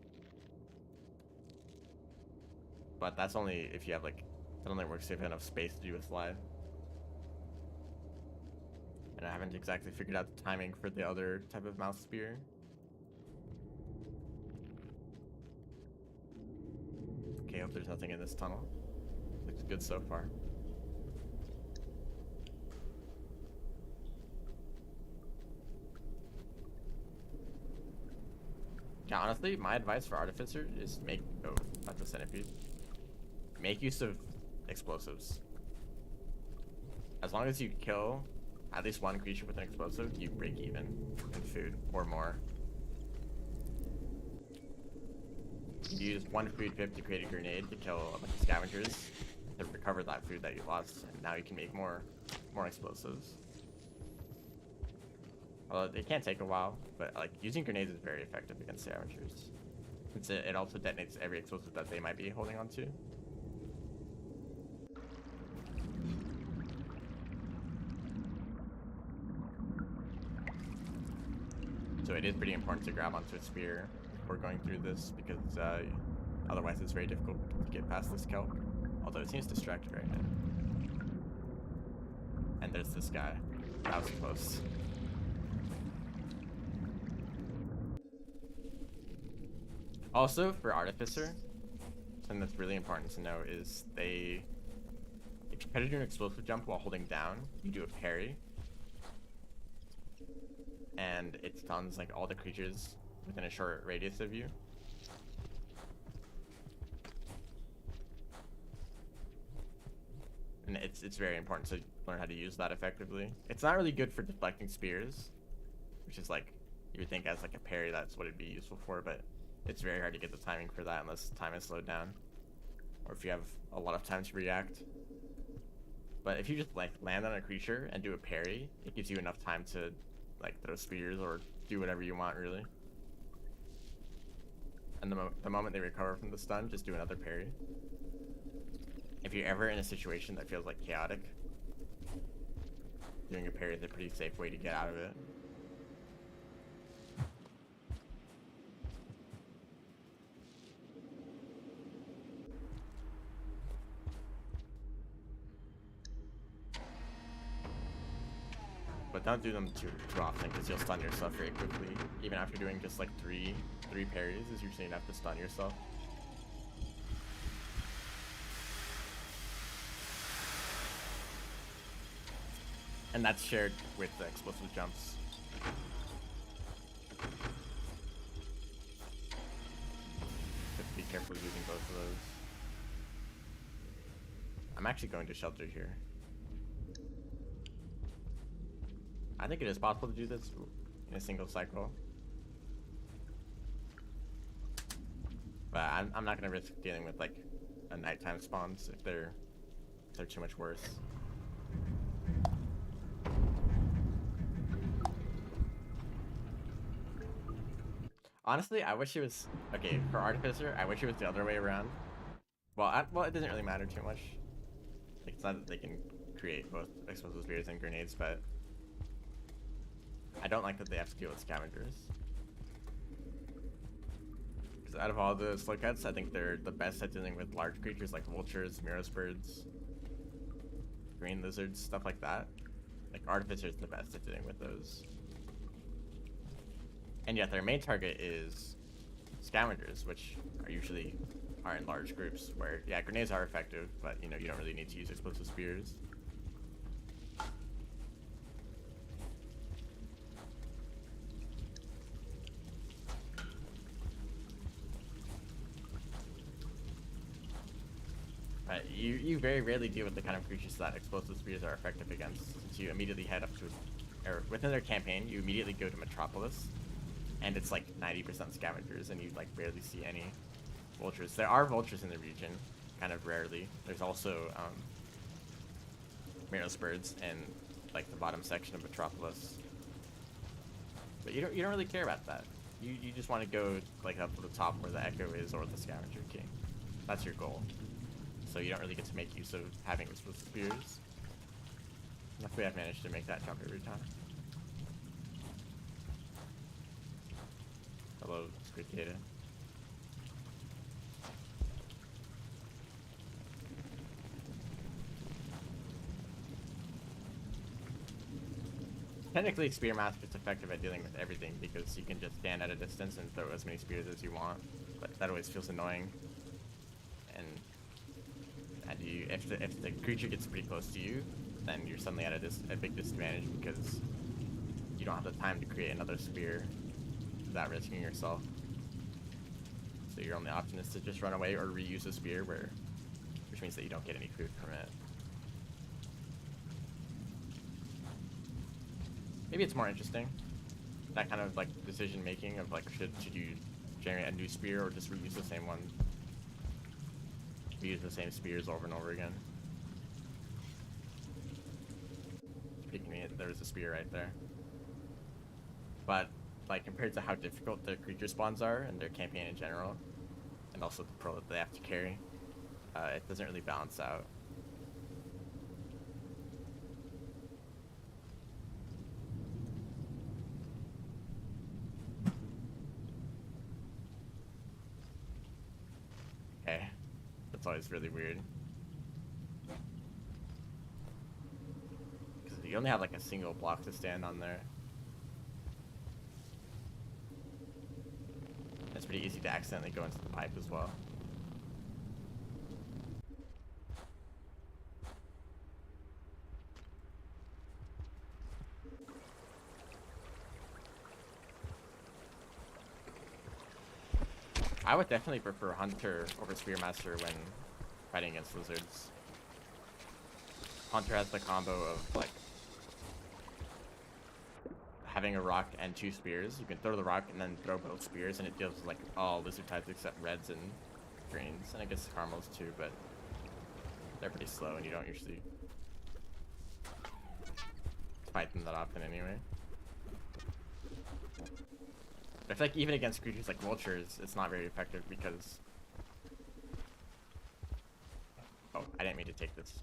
But that's only if you have like That only works if you have enough space to do a slide. And I haven't exactly figured out the timing for the other type of mouse spear. Okay, hope there's nothing in this tunnel. Looks good so far. Yeah, honestly, my advice for Artificer is make... Oh, that's a centipede. Make use of explosives. As long as you kill at least one creature with an explosive, you break even in food or more. You use one food pip to create a grenade to kill a bunch of scavengers to recover that food that you lost, and now you can make more explosives. Although it can take a while, but like using grenades is very effective against scavengers. Since it also detonates every explosive that they might be holding on to. So it is pretty important to grab onto a spear before going through this, because otherwise it's very difficult to get past this kelp. Although it seems distracted right now. And there's this guy. That was close. Also, for Artificer, something that's really important to know is if you try to do an explosive jump while holding down, you do a parry. And it stuns like all the creatures within a short radius of you. And it's very important to learn how to use that effectively. It's not really good for deflecting spears, which is like, you would think as like a parry that's what it'd be useful for, but it's very hard to get the timing for that unless time is slowed down, or if you have a lot of time to react. But if you just like land on a creature and do a parry, it gives you enough time to like throw spears or do whatever you want, really. And the moment they recover from the stun, just do another parry. If you're ever in a situation that feels like chaotic, doing a parry is a pretty safe way to get out of it. But don't do them too often, because you'll stun yourself very quickly. Even after doing just like three parries is usually enough to stun yourself. And that's shared with the explosive jumps. Just be careful using both of those. I'm actually going to shelter here. I think it is possible to do this in a single cycle. But I'm not going to risk dealing with like a nighttime spawns if they're too much worse. Honestly, I wish it was... Okay, for Artificer, I wish it was the other way around. Well, it doesn't really matter too much. Like, it's not that they can create both explosive spears and grenades, but I don't like that they have to deal with scavengers. Because out of all the slow cuts, I think they're the best at dealing with large creatures like vultures, Miros birds, green lizards, stuff like that. Like, Artificer is the best at dealing with those. And yet their main target is scavengers, which are in large groups, where, yeah, grenades are effective, but, you know, you don't really need to use explosive spears. You very rarely deal with the kind of creatures that explosive spears are effective against, since you immediately head up to, or within their campaign, you immediately go to Metropolis, and it's like 90% scavengers, and you like barely see any vultures. There are vultures in the region, kind of rarely. There's also Miros birds in like the bottom section of Metropolis, but you don't really care about that. You just want to go like up to the top where the Echo is, or the Scavenger King. That's your goal. So you don't really get to make use of having explosive spears. Luckily, I've managed to make that jump every time. Hello, Squid Data. Technically, Spearmaster's effective at dealing with everything because you can just stand at a distance and throw as many spears as you want, but that always feels annoying. And if the creature gets pretty close to you, then you're suddenly at a big disadvantage because you don't have the time to create another spear without risking yourself. So your only option is to just run away or reuse a spear, which means that you don't get any food from it. Maybe it's more interesting, that kind of like decision making of like should you generate a new spear or just reuse the same one, reuse the same spears over and over again. Pretty convenient. There's a spear right there, but like compared to how difficult their creature spawns are and their campaign in general, and also the pro that they have to carry, it doesn't really balance out. Okay, that's always really weird. Because you only have like a single block to stand on there. It's pretty easy to accidentally go into the pipe as well. I would definitely prefer Hunter over Spearmaster when fighting against lizards. Hunter has the combo of like having a rock and 2 spears. You can throw the rock and then throw both spears, and it deals with like all lizard types except reds and greens, and I guess caramels too, but they're pretty slow and you don't usually fight them that often anyway. But I feel like even against creatures like vultures, it's not very effective because... Oh, I didn't mean to take this.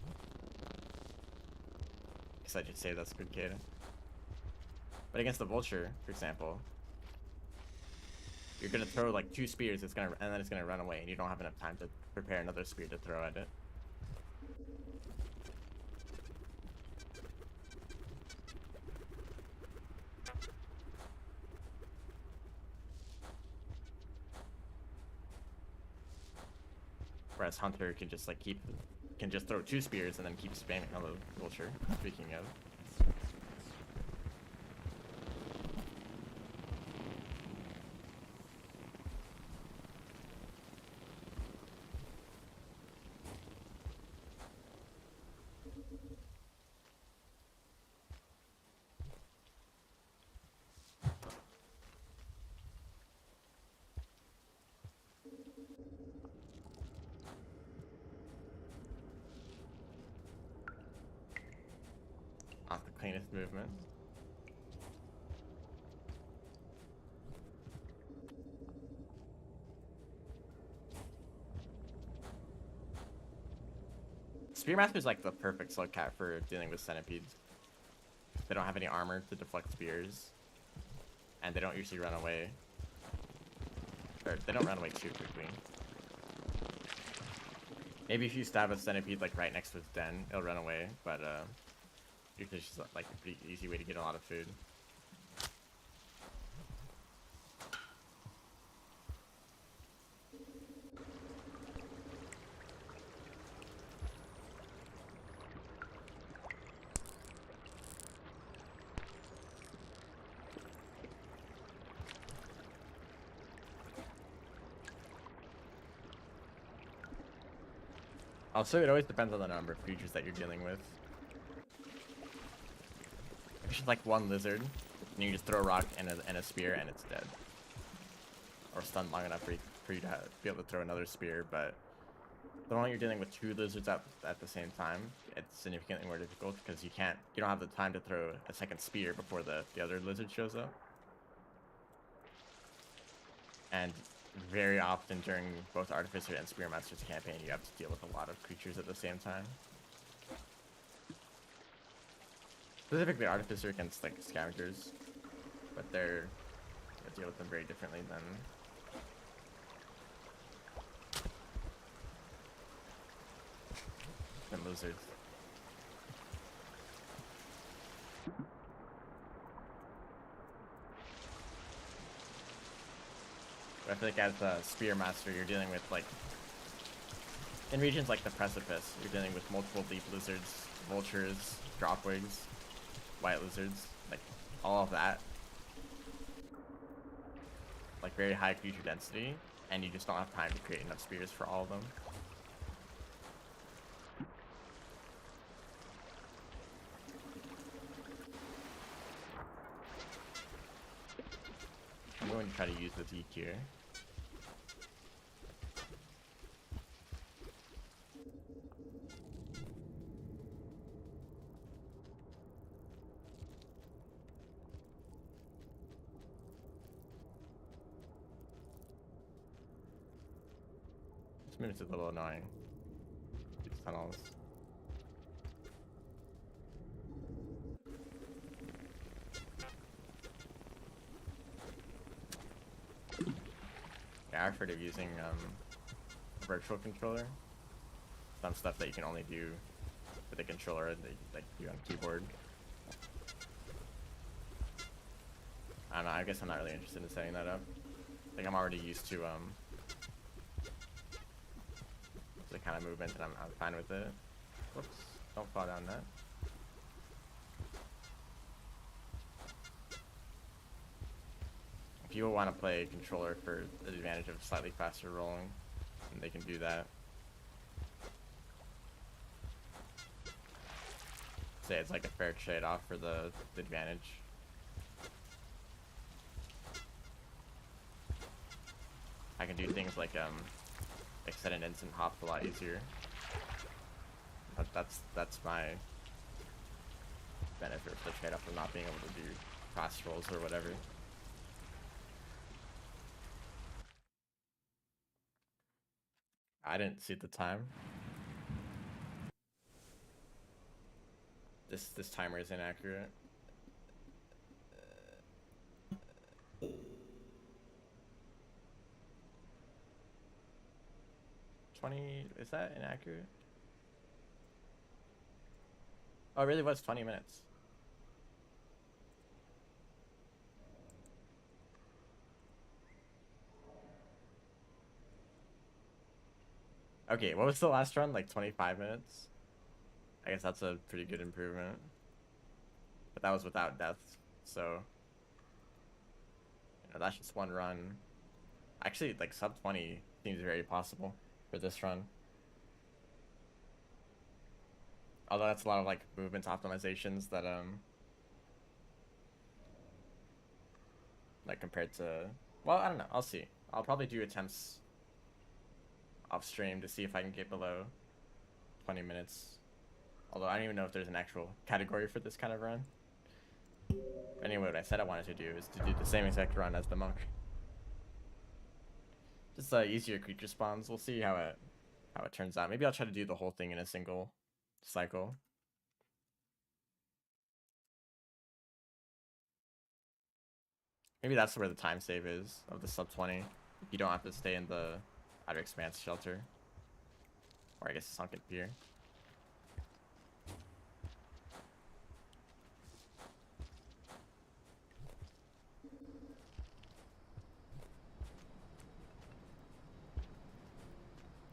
Guess I just say that's a good kid. But against the vulture, for example, you're gonna throw like 2 spears, and then it's gonna run away, and you don't have enough time to prepare another spear to throw at it. Whereas Hunter can just like can just throw 2 spears and then keep spamming on the vulture. Speaking of. Not the cleanest movement. Spearmaster is like the perfect slug cat for dealing with centipedes. They don't have any armor to deflect spears, and they don't usually run away. Or they don't run away too quickly. Maybe if you stab a centipede like right next to its den, it'll run away, but usually it's just like a pretty easy way to get a lot of food. Also, it always depends on the number of creatures that you're dealing with. If it's just like one lizard, and you just throw a rock and a spear and it's dead. Or stunned long enough for you to be able to throw another spear, but the moment you're dealing with 2 lizards at the same time, it's significantly more difficult because you don't have the time to throw a second spear before the other lizard shows up. And very often during both Artificer and Spearmaster's campaign, you have to deal with a lot of creatures at the same time. Specifically Artificer against like scavengers, but you deal with them very differently than lizards. I feel like as a spear master, you're dealing with like in regions like the precipice, you're dealing with multiple leaf lizards, vultures, dropwigs, white lizards, like all of that. Like very high creature density, and you just don't have time to create enough spears for all of them. I'm going to try to use the Zeke here. This minute's a little annoying. These tunnels. Yeah, I've heard of using a virtual controller. Some stuff that you can only do with a controller that you like do on keyboard. I don't know, I guess I'm not really interested in setting that up. Like I'm already used to the kind of movement, and I'm fine with it. Whoops, don't fall down that. If people want to play a controller for the advantage of slightly faster rolling, then they can do that. Say it's like a fair trade-off for the advantage. I can do things like set an instant hop a lot easier. But that's my benefit for the trade-off of not being able to do fast rolls or whatever. I didn't see the time. This timer is inaccurate. 20, is that inaccurate? Oh, it really was 20 minutes. Okay, what was the last run? Like 25 minutes? I guess that's a pretty good improvement. But that was without deaths, so... You know, that's just one run. Actually, like sub 20 seems very possible for this run. Although that's a lot of like movement optimizations that like compared to, well, I don't know, I'll see. I'll probably do attempts off stream to see if I can get below 20 minutes. Although I don't even know if there's an actual category for this kind of run. But anyway, what I said I wanted to do is to do the same exact run as the monk. Just easier creature spawns. We'll see how it turns out. Maybe I'll try to do the whole thing in a single cycle. Maybe that's where the time save is of the sub 20. You don't have to stay in the outer expanse shelter. Or I guess sunken pier.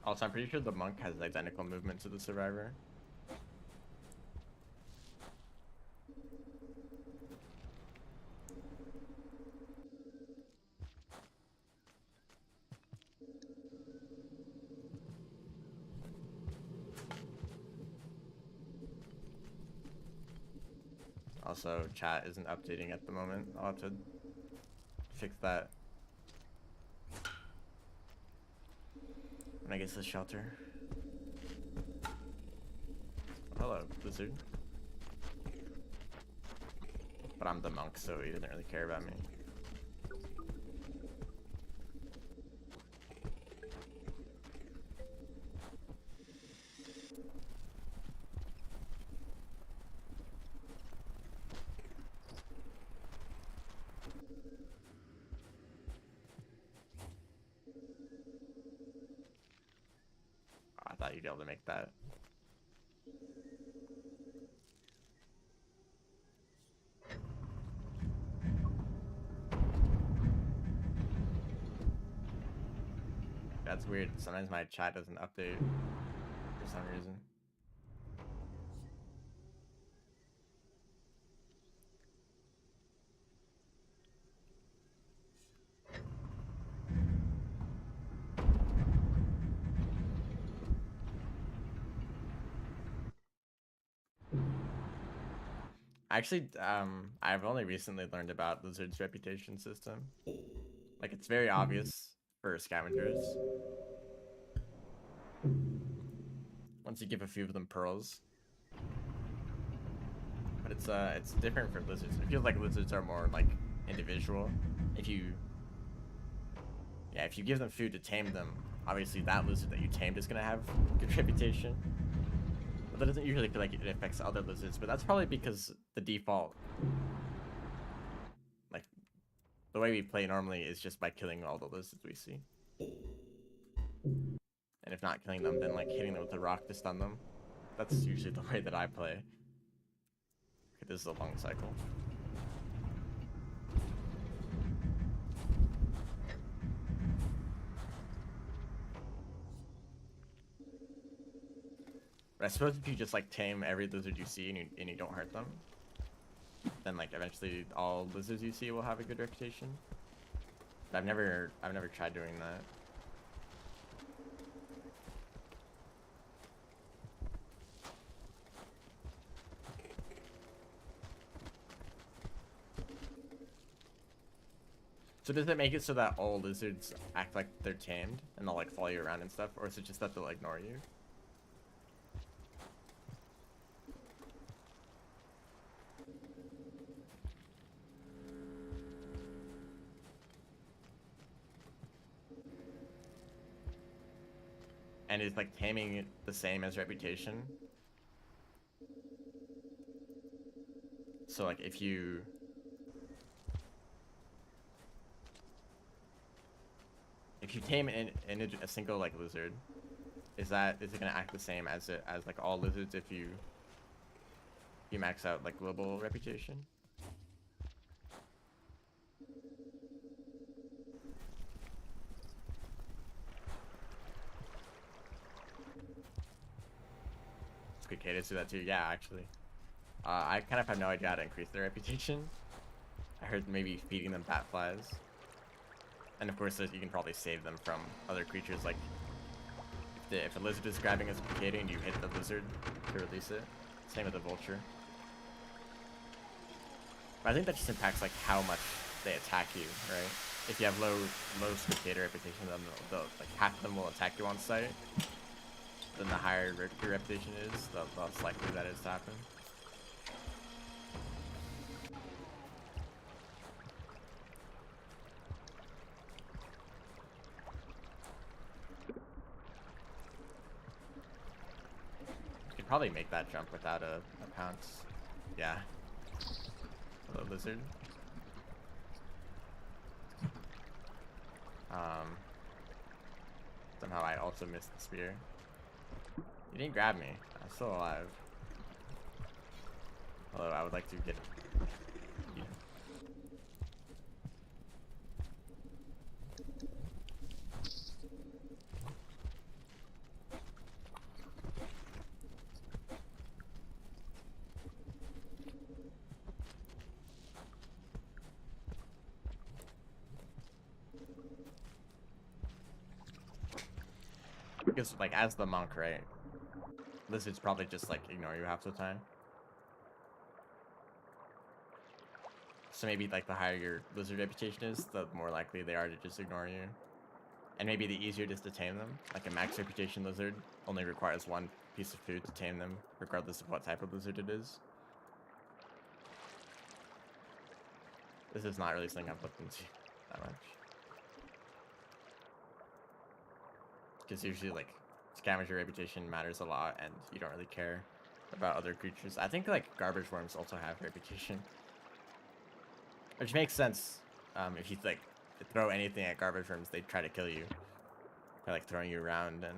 Also, I'm pretty sure the monk has identical movement to the survivor. Also, chat isn't updating at the moment. I'll have to fix that when I get to the shelter. Hello, Blizzard. But I'm the monk, so he doesn't really care about me. I thought you'd be able to make that. That's weird. Sometimes my chat doesn't update for some reason. Actually, I've only recently learned about Lizard's reputation system. Like, it's very obvious for scavengers. Once you give a few of them pearls. But it's different for lizards. It feels like lizards are more, like, individual. If you give them food to tame them, obviously that lizard that you tamed is gonna have good reputation. But that doesn't usually feel like it affects other lizards, but that's probably because the default, like, the way we play normally is just by killing all the lizards we see. And if not killing them, then, like, hitting them with a rock to stun them. That's usually the way that I play. Okay, this is a long cycle. But I suppose if you just, like, tame every lizard you see and you don't hurt them, then, like, eventually all lizards you see will have a good reputation. But I've never tried doing that. So does it make it so that all lizards act like they're tamed and they'll, like, follow you around and stuff, or is it just that they'll ignore you? And is, like, taming the same as reputation? So, like, if you tame a single, like, lizard, is it gonna act the same as like all lizards if you max out, like, global reputation? Cicadas do that too. Yeah, actually. I kind of have no idea how to increase their reputation. I heard maybe feeding them bat flies. And of course, you can probably save them from other creatures, like if a lizard is grabbing a cicada and you hit the lizard to release it. Same with the vulture. But I think that just impacts, like, how much they attack you, right? If you have low cicada reputation, then they'll like, half of them will attack you on sight. Then the higher your reputation is, the less likely that is to happen. You could probably make that jump without a pounce. Yeah. Hello, lizard. Somehow I also missed the spear. You didn't grab me. I'm still alive. Although I would like to get you. Because, like, as the monk, right? Lizards probably just, like, ignore you half the time. So maybe, like, the higher your lizard reputation is, the more likely they are to just ignore you. And maybe the easier it is to tame them. Like, a max reputation lizard only requires one piece of food to tame them, regardless of what type of lizard it is. This is not really something I've looked into that much. Because usually, like, scavenger reputation matters a lot, and you don't really care about other creatures. I think, like, garbage worms also have reputation. Which makes sense. If you, like, throw anything at garbage worms, they try to kill you. By, like, throwing you around and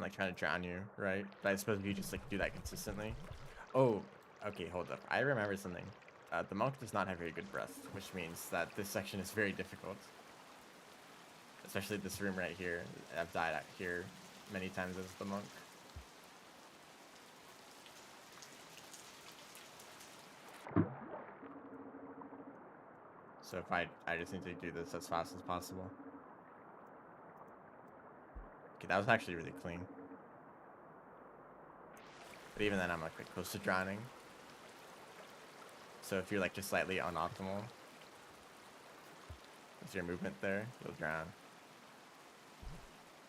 like, trying to drown you, right? But I suppose if you just, like, do that consistently. Oh, okay, hold up. I remember something. The monk does not have very good breath, which means that this section is very difficult. Especially this room right here. I've died out here many times as the monk. So if I just need to do this as fast as possible. Okay, that was actually really clean. But even then, I'm like close to drowning. So if you're like just slightly unoptimal with your movement there, you'll drown.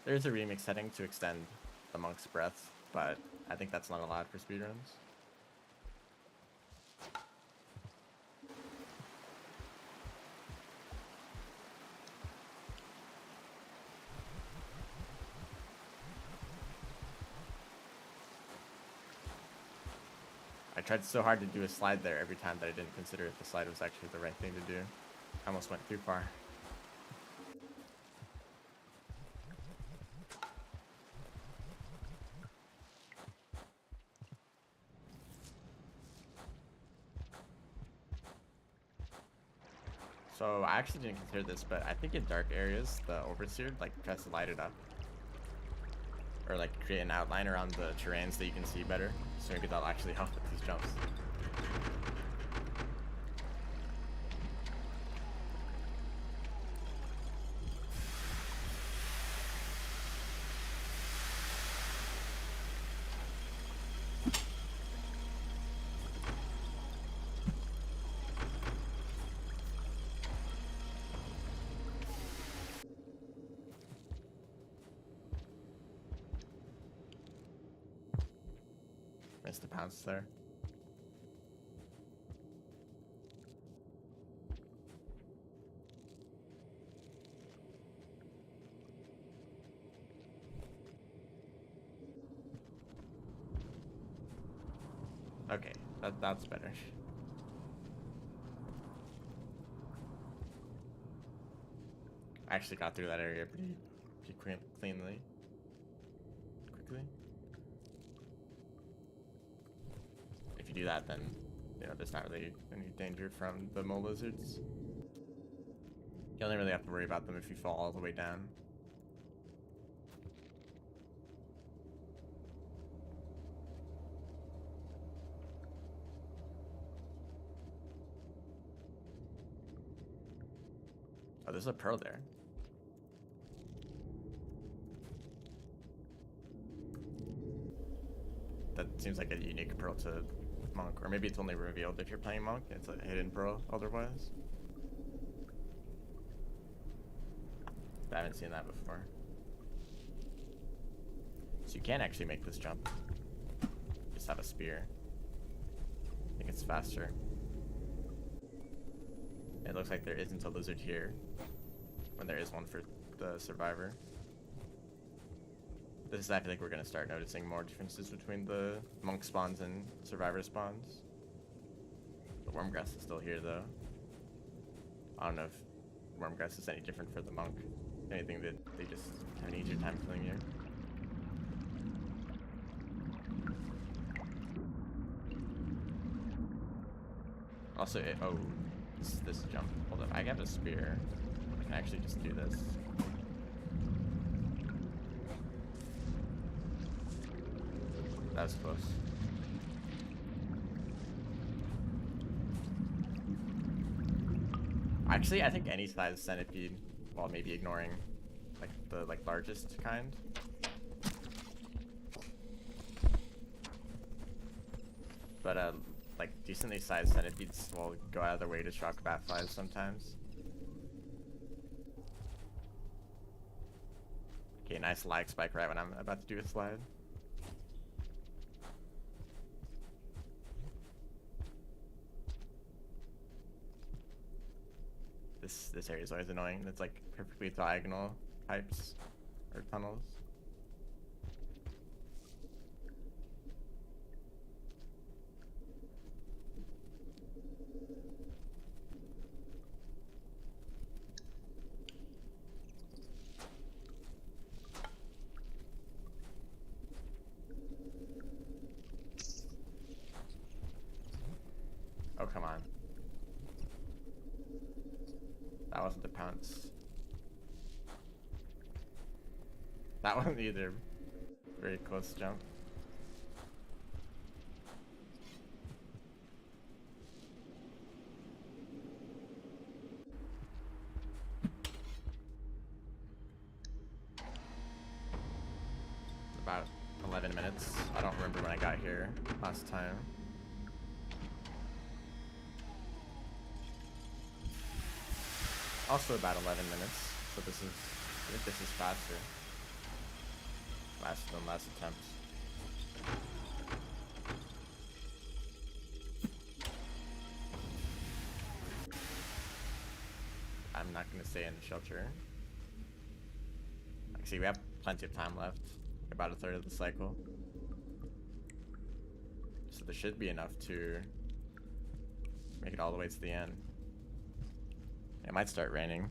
There's a remix setting to extend the monk's breath, but I think that's not allowed for speedruns. I tried so hard to do a slide there every time that I didn't consider if the slide was actually the right thing to do. I almost went too far. So I actually didn't consider this, but I think in dark areas, the overseer like tries to light it up. Or like create an outline around the terrains that you can see better. So maybe that'll actually help with these jumps. Missed the pounce there. Okay, that's better. I actually got through that area pretty cleanly. Quickly. If you do that, then you know there's not really any danger from the mole lizards. You only really have to worry about them if you fall all the way down. Oh, there's a pearl there. That seems like a unique pearl to monk, or maybe it's only revealed if you're playing monk. It's a hidden pearl otherwise. I haven't seen that before. So you can actually make this jump. Just have a spear. I think it's faster. It looks like there isn't a lizard here when there is one for the survivor. This is, I feel like we're going to start noticing more differences between the monk spawns and survivor spawns. The wormgrass is still here though. I don't know if wormgrass is any different for the monk. Anything that they just have an easier time killing you. Also, this jump. Hold up, I have a spear. I can actually just do this. That was close. Actually, I think any size centipede, well, maybe ignoring like the largest kind. But like decently sized centipedes will go out of their way to shock bat flies sometimes. Okay, nice lag spike right when I'm about to do a slide. This area is always annoying. It's like perfectly diagonal pipes or tunnels. Oh, come on. That wasn't the pounce. That wasn't either very close jump. About 11 minutes. I don't remember when I got here last time. Also about 11 minutes, so this is, I think this is faster. Faster than last attempts. I'm not gonna stay in the shelter. Like, see, we have plenty of time left. About a third of the cycle. So there should be enough to make it all the way to the end. It might start raining.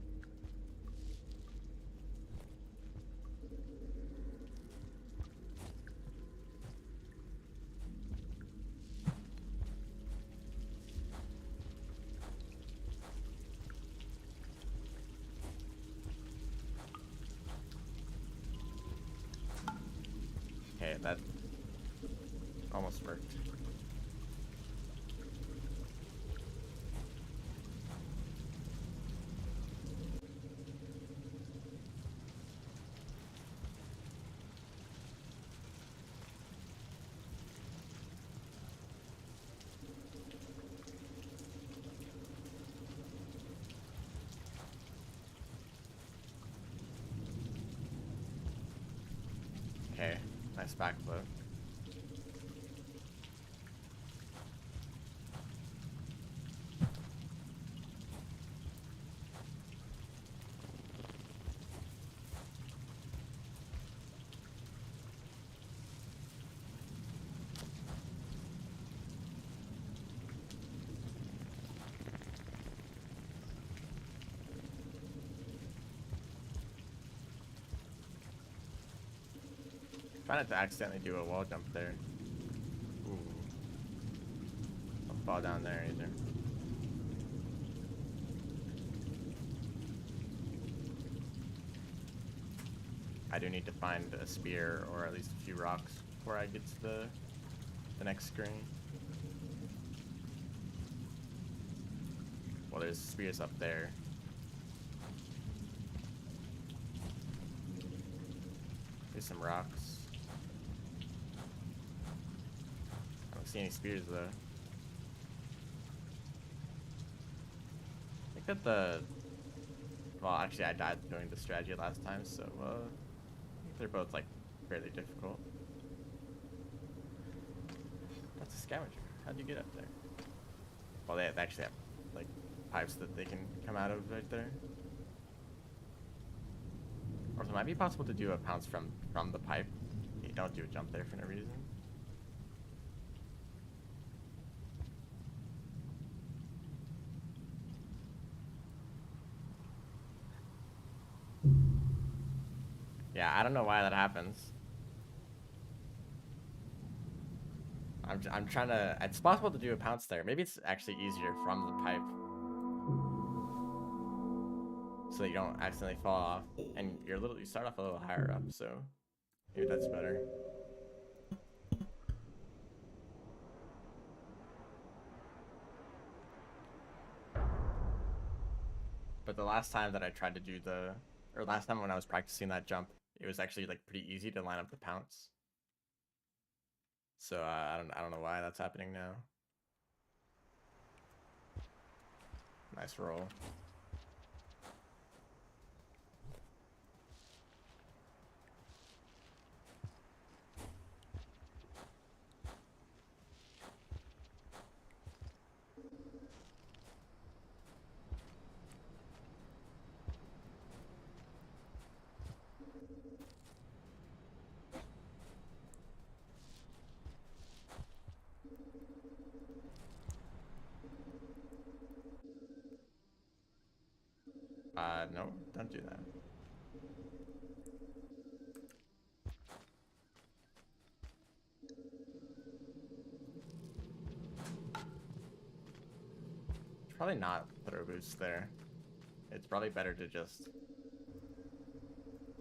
Okay, that almost worked. Okay, nice backflip. Try not to accidentally do a wall jump there. Ooh. Don't fall down there either. I do need to find a spear or at least a few rocks before I get to the next screen. Well, there's spears up there. There's some rocks. I don't see any spears though. I think that well, actually I died doing the strategy last time, so I think they're both like fairly difficult. That's a scavenger. How'd you get up there? Well, they actually have like pipes that they can come out of right there. Or it might be possible to do a pounce from the pipe. You don't do a jump there for no reason. Yeah, I don't know why that happens. I'm trying to. It's possible to do a pounce there. Maybe it's actually easier from the pipe, so that you don't accidentally fall off, and you start off a little higher up. So maybe that's better. But the last time that I tried to do or last time when I was practicing that jump, it was actually like pretty easy to line up the pounce. So I don't know why that's happening now. Nice roll. No, don't do that. Should probably not throw boost there. It's probably better to just...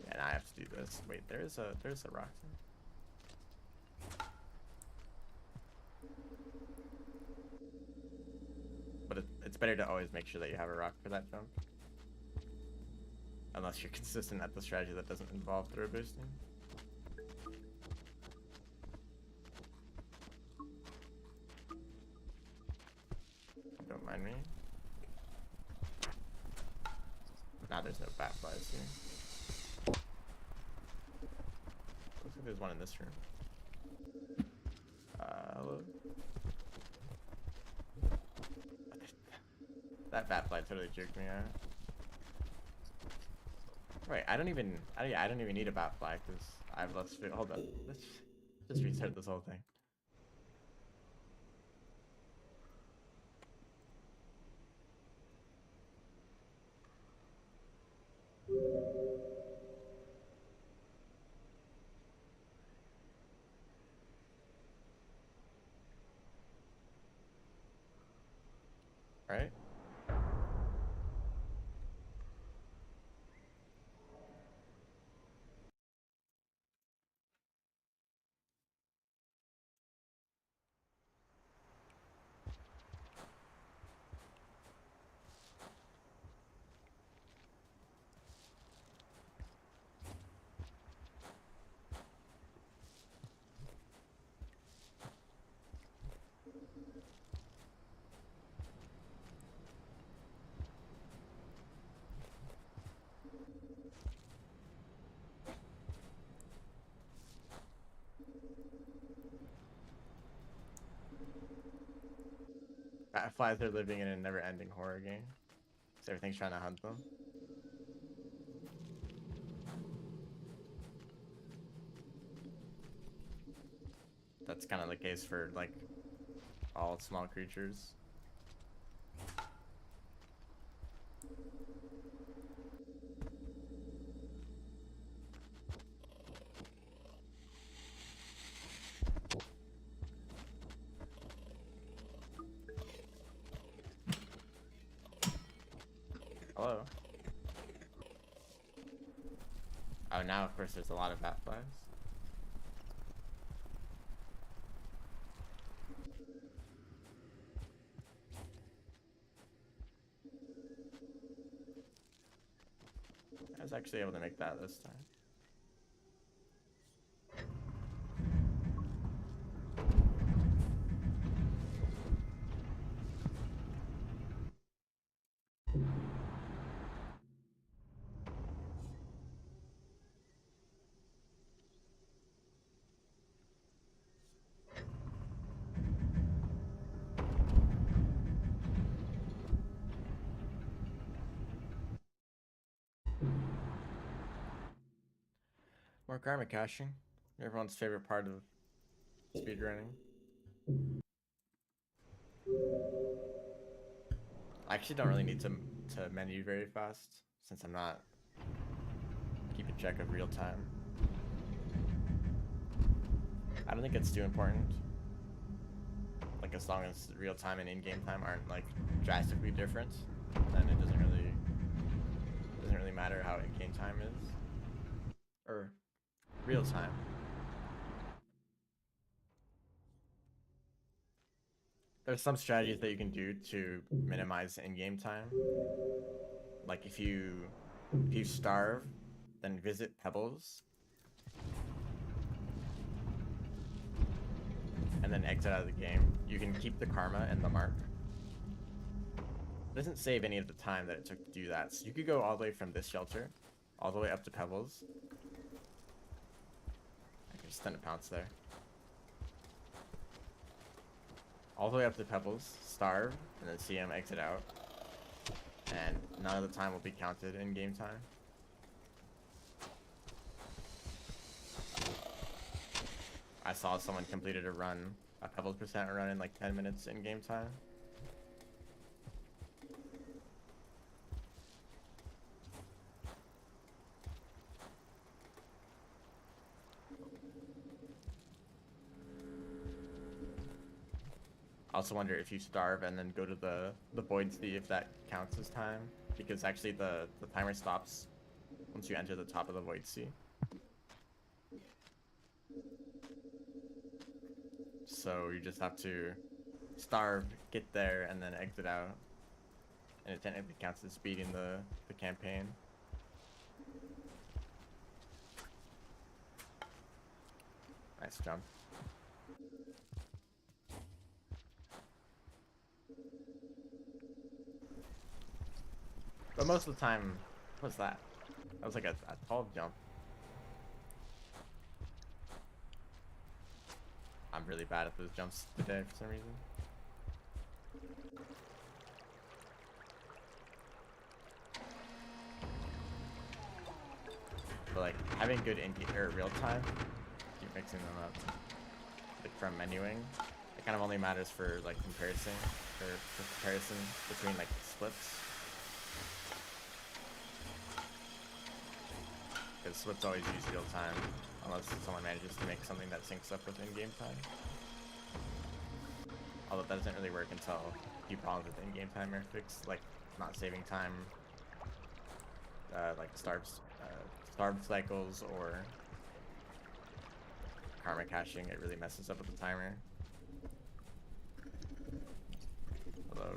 Yeah, I have to do this. Wait, there's a rock thing. But it's better to always make sure that you have a rock for that jump. Unless you're consistent at the strategy that doesn't involve throw boosting. Don't mind me. Nah, there's no bat flies here. Looks like there's one in this room. Hello? That bat fly totally jerked me out. Wait, I don't even need a bat fly because I have less food. Hold on, let's just restart this whole thing. Right? Bat flies are living in a never-ending horror game. So everything's trying to hunt them. That's kind of the case for like all small creatures. Hello. Oh, now of course there's a lot of bat flies. I was actually able to make that this time. More karma caching. Everyone's favorite part of speedrunning. I actually don't really need to menu very fast since I'm not keeping track of real time. I don't think it's too important. Like as long as real time and in-game time aren't like drastically different, then it doesn't really matter how in-game time is or real time. There's some strategies that you can do to minimize in-game time. Like if you starve, then visit Pebbles, and then exit out of the game. You can keep the karma and the mark. It doesn't save any of the time that it took to do that. So you could go all the way from this shelter, all the way up to Pebbles. I can just send a pounce there. All the way up to Pebbles, starve, and then see him exit out. And none of the time will be counted in game time. I saw someone completed a Pebbles percent run in like 10 minutes in game time. I also wonder if you starve and then go to the void sea if that counts as time, because actually the timer stops once you enter the top of the Void Sea. So you just have to starve, get there, and then exit out. And it technically counts as beating the campaign. Nice jump. But most of the time, what was that? That was like a tall jump. I'm really bad at those jumps today for some reason. But like having good real time, keep mixing them up. Like from menuing, it kind of only matters for like comparison between like splits. Because splits always use real time, unless someone manages to make something that syncs up with in-game time. Although that doesn't really work until a few problems with in-game time are fixed, like not saving time, like starved cycles or karma caching. It really messes up with the timer. Hello.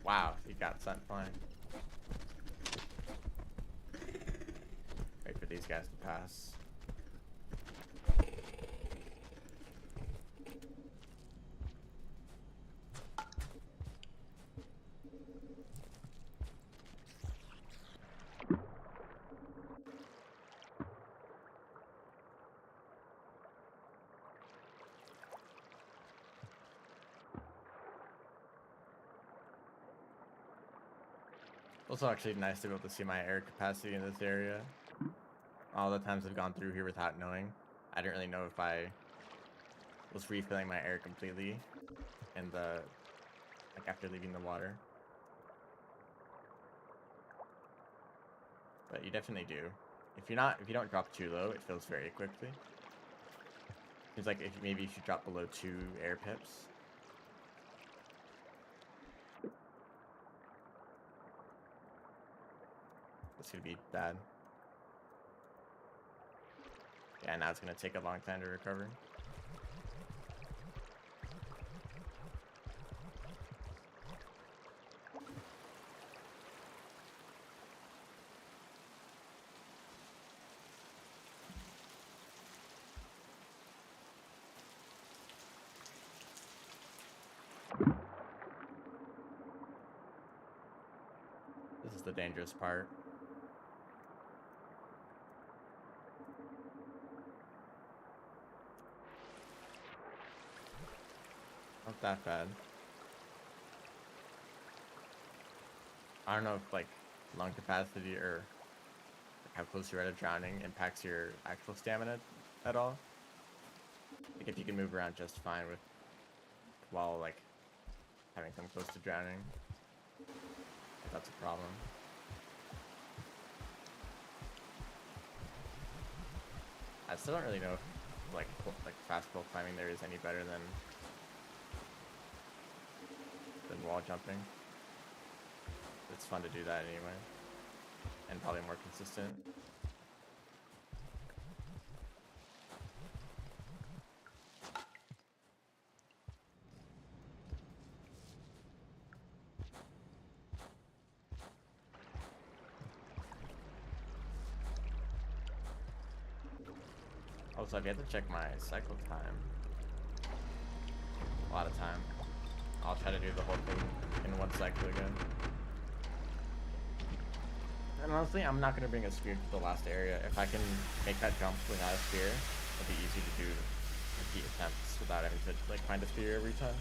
Wow, he got sent flying. Wait for these guys to pass. Also actually nice to be able to see my air capacity in this area. All the times I've gone through here without knowing, I didn't really know if I was refilling my air completely in the, like after leaving the water. But you definitely do. If you don't drop too low, it fills very quickly. Seems like maybe you should drop below 2 air pips. This could be bad. Yeah, now it's gonna take a long time to recover. This is the dangerous part. Not that bad. I don't know if like lung capacity or like how close you are to drowning impacts your actual stamina at all. Like if you can move around just fine while like having come close to drowning, if that's a problem. I still don't really know if like fast pole climbing there is any better than wall jumping. It's fun to do that anyway, and probably more consistent. Also, I've yet to check my cycle time. A lot of time. I'll try to do the whole thing in one cycle again. And honestly, I'm not going to bring a spear to the last area. If I can make that jump without a spear, it'll be easy to do repeat attempts without having to like find a spear every time.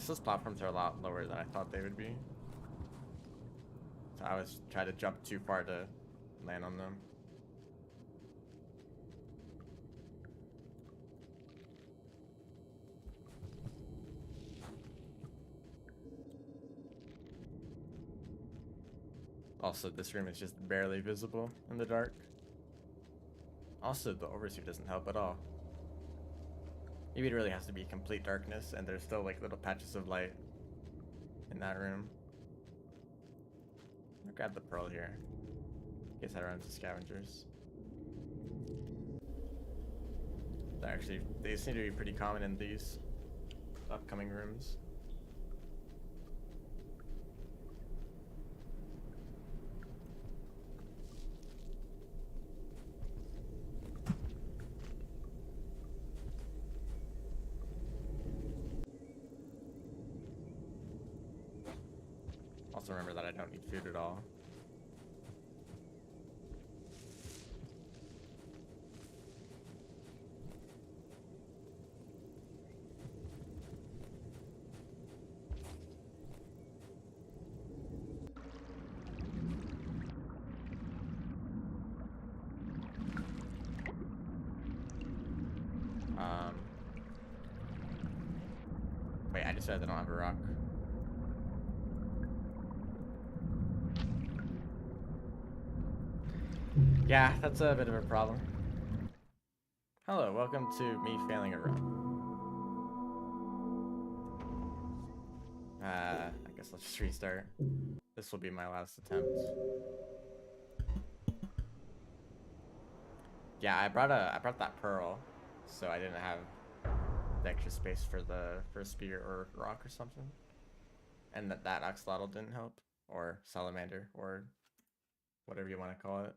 Guess those platforms are a lot lower than I thought they would be. So I was trying to jump too far to land on them. Also, this room is just barely visible in the dark. Also, the overseer doesn't help at all. Maybe it really has to be complete darkness, and there's still like little patches of light in that room. I'll grab the pearl here. In case I run into scavengers. Actually, they seem to be pretty common in these upcoming rooms. Also remember that I don't need food at all. Wait, I just said I don't have a rock. Yeah, that's a bit of a problem. Hello, welcome to me failing a run. I guess let's just restart. This will be my last attempt. Yeah, I brought that pearl, so I didn't have the extra space for the spear or rock or something. And that axolotl didn't help, or salamander, or whatever you want to call it.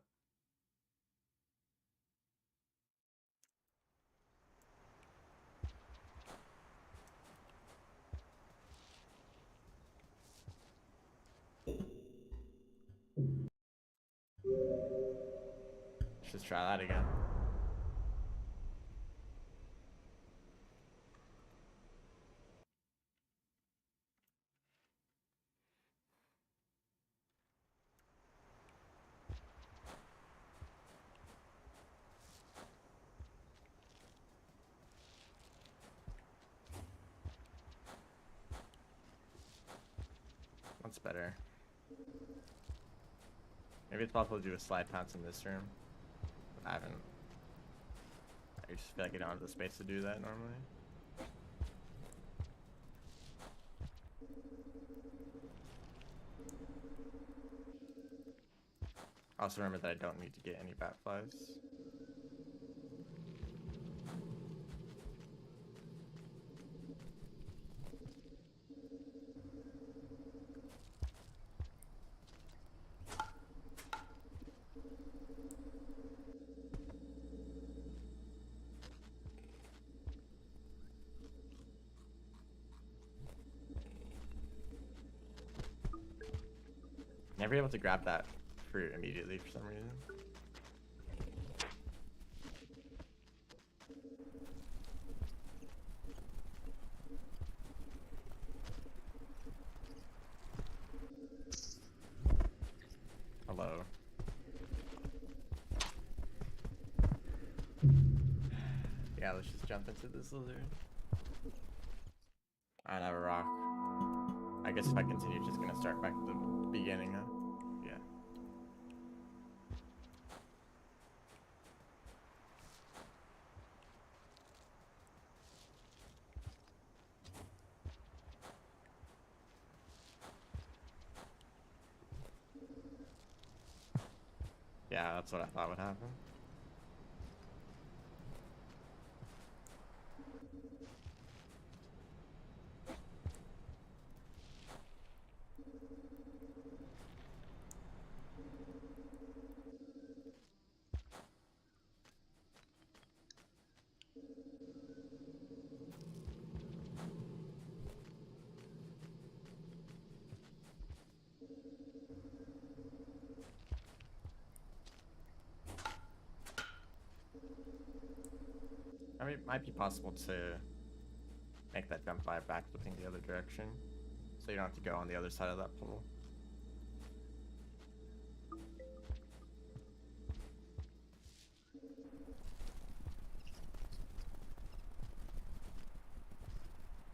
Let's just try that again. That's better. Maybe it's possible to do a slide pounce in this room. I haven't. I just feel like I don't have the space to do that normally. Also remember that I don't need to get any bat flies. Never able to grab that fruit immediately for some reason. Hello. Yeah, let's just jump into this lizard. I don't have a rock. I guess if I continue, it's just gonna start back to the beginning, huh? Yeah. Yeah, that's what I thought would happen. I mean, it might be possible to make that jump by backflipping the other direction, so you don't have to go on the other side of that pole.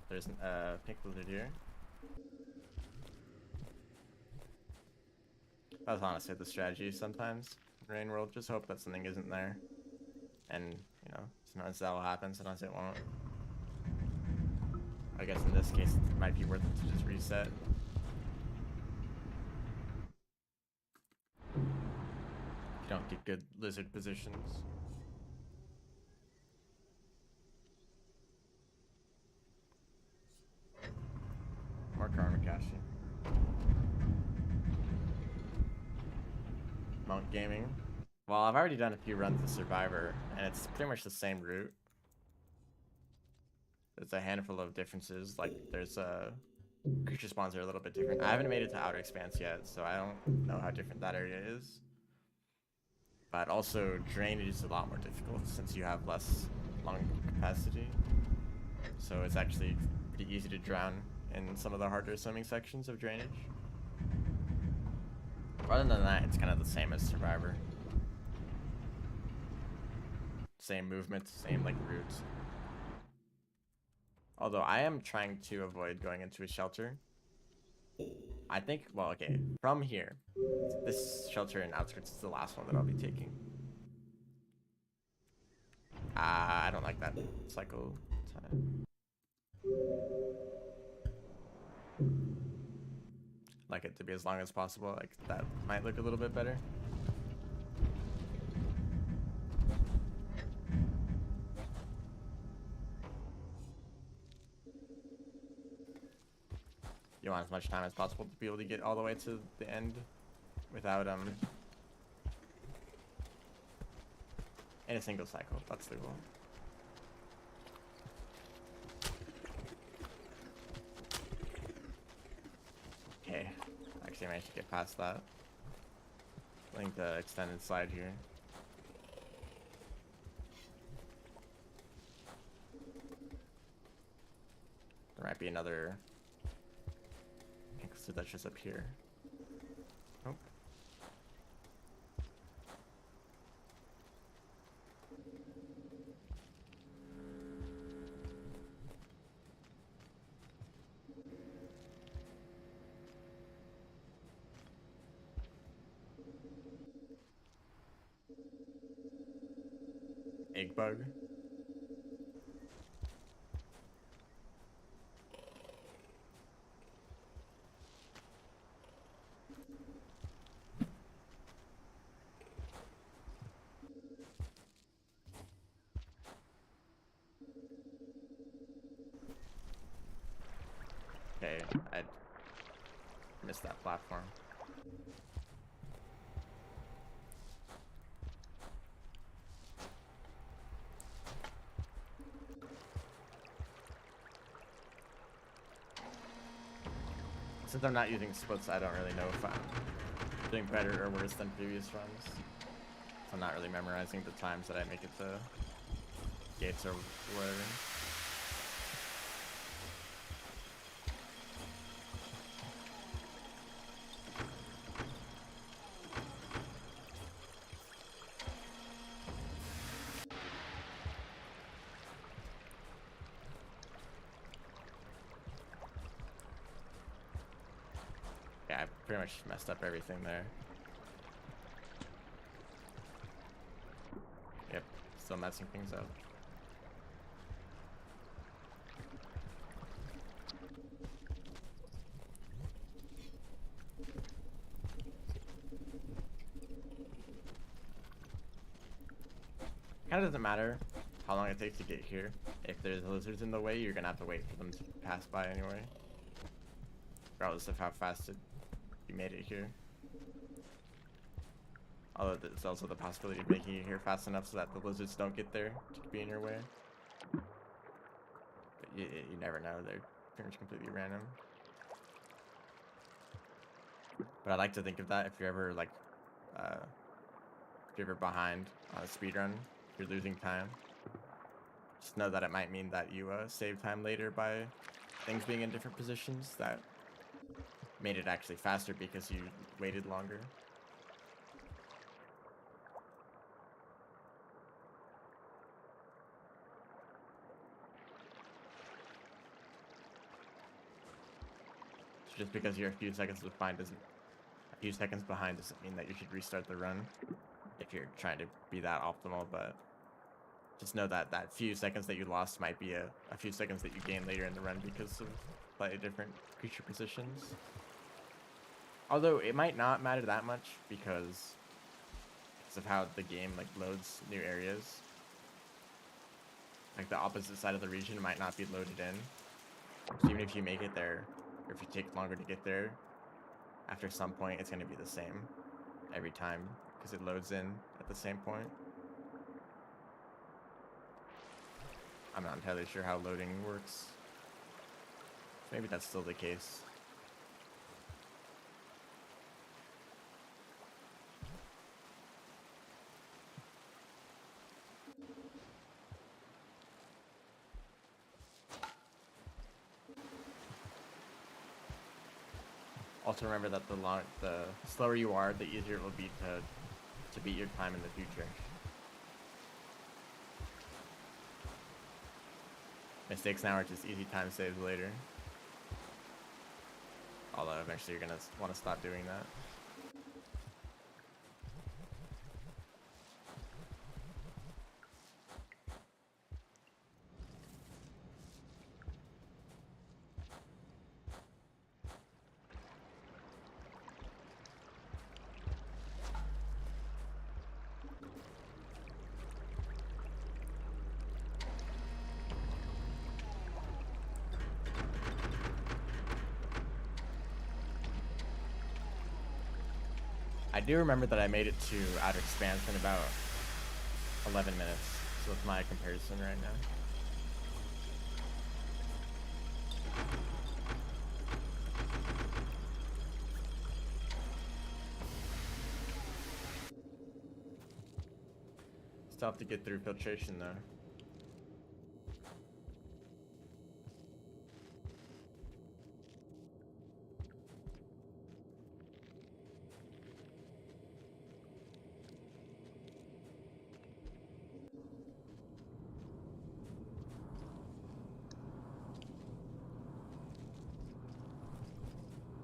There's a pink lizard here. That's honestly the strategy sometimes in Rain World. Just hope that something isn't there. And, you know, sometimes that will happen, sometimes it won't. I guess in this case, it might be worth it to just reset. If you don't get good lizard positions. More Karmakashi. Monk Gaming. Well, I've already done a few runs of Survivor, and it's pretty much the same route. There's a handful of differences, like there's creature spawns are a little bit different. I haven't made it to Outer Expanse yet, so I don't know how different that area is. But also, drainage is a lot more difficult since you have less lung capacity. So it's actually pretty easy to drown in some of the harder swimming sections of drainage. Other than that, it's kind of the same as Survivor. Same movement, same like routes. Although I am trying to avoid going into a shelter. I think, well, okay, from here, this shelter in Outskirts is the last one that I'll be taking. I don't like that cycle time. Like it to be as long as possible, like that might look a little bit better. You want as much time as possible to be able to get all the way to the end without in a single cycle. That's the goal. Okay, actually managed to get past that. I think the extended slide here. There might be another. So that's just up here. Nope. Egg bug. Okay, I missed that platform. Since I'm not using splits, I don't really know if I'm doing better or worse than previous runs. So I'm not really memorizing the times that I make it to gates or whatever. Yeah, I pretty much messed up everything there. Yep, still messing things up. Kind of doesn't matter how long it takes to get here. If there's lizards in the way, you're gonna have to wait for them to pass by anyway. Regardless of how fast you made it here. Although there's also the possibility of making it here fast enough so that the lizards don't get there to be in your way. But you never know, they're pretty much completely random. But I like to think of that if you're ever like, if you're ever behind on a speedrun, if you're losing time. Just know that it might mean that you save time later by things being in different positions that made it actually faster because you waited longer. So just because you're a few seconds behind doesn't mean that you should restart the run if you're trying to be that optimal, but just know that that few seconds that you lost might be a few seconds that you gain later in the run because of slightly different creature positions. Although it might not matter that much because of how the game like loads new areas. Like the opposite side of the region might not be loaded in. So even if you make it there, or if you take longer to get there, after some point it's going to be the same every time because it loads in at the same point. I'm not entirely sure how loading works. Maybe that's still the case. Also remember that the slower you are, the easier it will be to beat your time in the future. Mistakes now are just easy time saves later. Although eventually you're gonna want to stop doing that. I do remember that I made it to Outer Expanse in about 11 minutes. So that's my comparison right now. Still have to get through filtration though.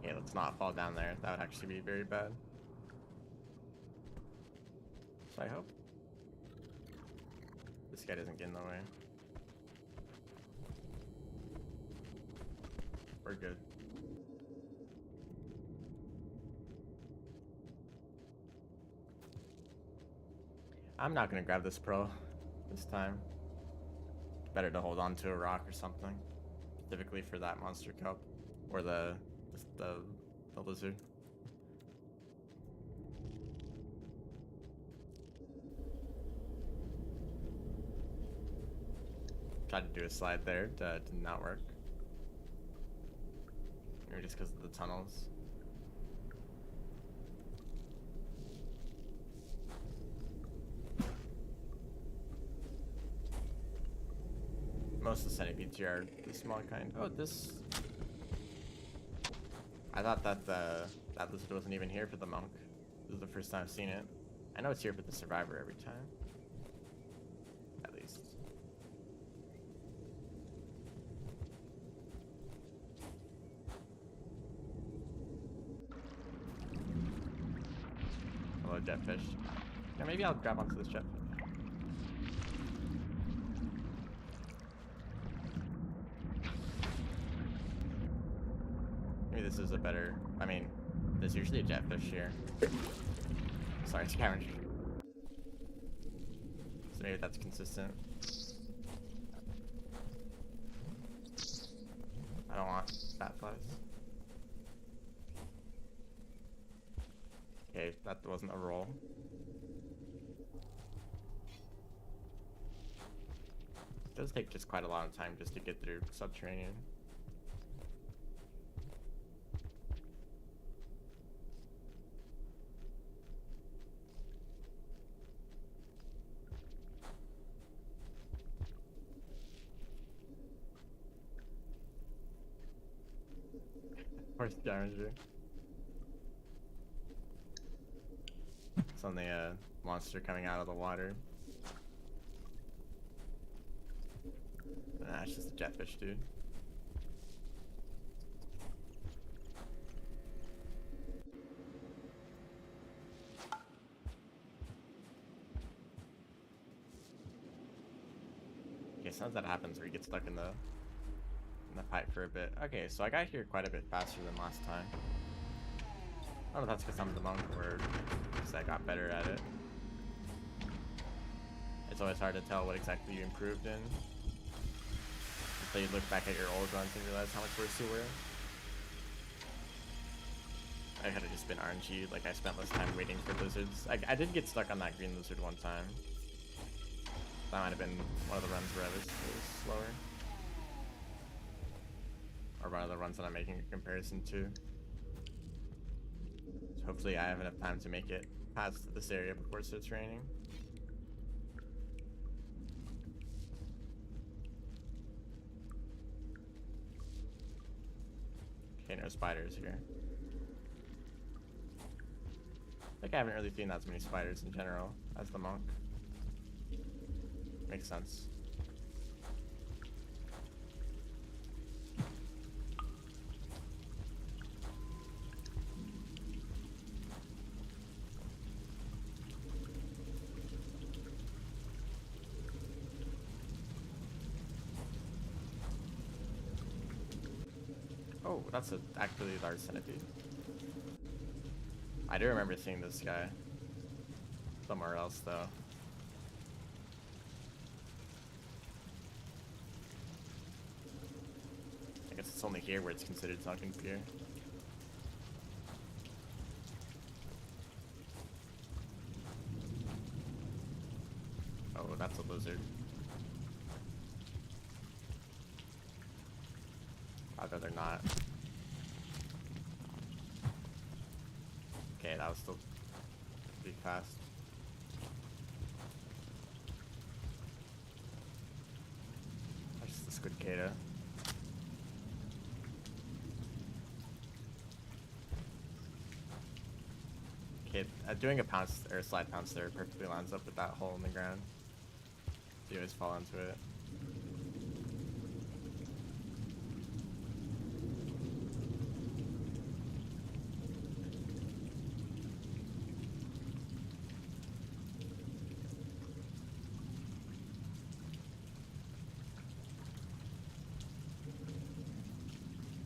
Yeah, let's not fall down there. That would actually be very bad. So I hope this guy doesn't get in the way. We're good. I'm not gonna grab this pro this time. Better to hold on to a rock or something, specifically for that monster cup or the lizard. Tried to do a slide there, did not work. Maybe just because of the tunnels. Most of the centipedes here are the small kind. Oh, this... I thought that that lizard wasn't even here for the monk. This is the first time I've seen it. I know it's here for the survivor every time. At least. Hello, jetfish. Yeah, maybe I'll grab onto this jetfish. Maybe this is a better... I mean, there's usually a jetfish here. Sorry, scavenger. So maybe that's consistent. I don't want fat flies. Okay, that wasn't a roll. It does take just quite a lot of time just to get through subterranean. Poor scavenger. It's only a monster coming out of the water. Nah, it's just a jetfish, dude. Okay, sometimes that happens where you get stuck in the pipe for a bit. Okay, so I got here quite a bit faster than last time. I don't know if that's because I'm the monk or because I got better at it. It's always hard to tell what exactly you improved in until you look back at your old runs and realize how much worse you were. I could have just been RNG, like I spent less time waiting for lizards. I did get stuck on that green lizard one time. That might have been one of the runs where I was slower. Or one of the runs that I'm making a comparison to. So hopefully I have enough time to make it past this area before it starts raining. Okay, no spiders here. Like I haven't really seen that many spiders in general as the monk. Makes sense. Oh, that's actually a large centipede. I do remember seeing this guy somewhere else though. I guess it's only here where it's considered sunken pier. Oh, that's a lizard. I'd rather not. Okay, that was still pretty fast. That's just the squid cata. Okay, doing a pounce or a slide pounce there perfectly lines up with that hole in the ground. So you always fall into it.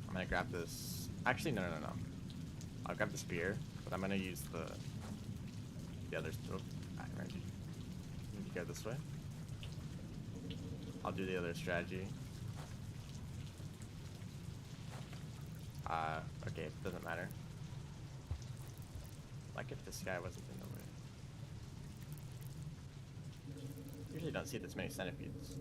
I'm gonna grab this. Actually, no. I'll grab the spear, but I'm gonna use the other. Oh, right. Need to go this way. I'll do the other strategy. Okay, it doesn't matter. Like if this guy wasn't in the way. Usually don't see this many centipedes.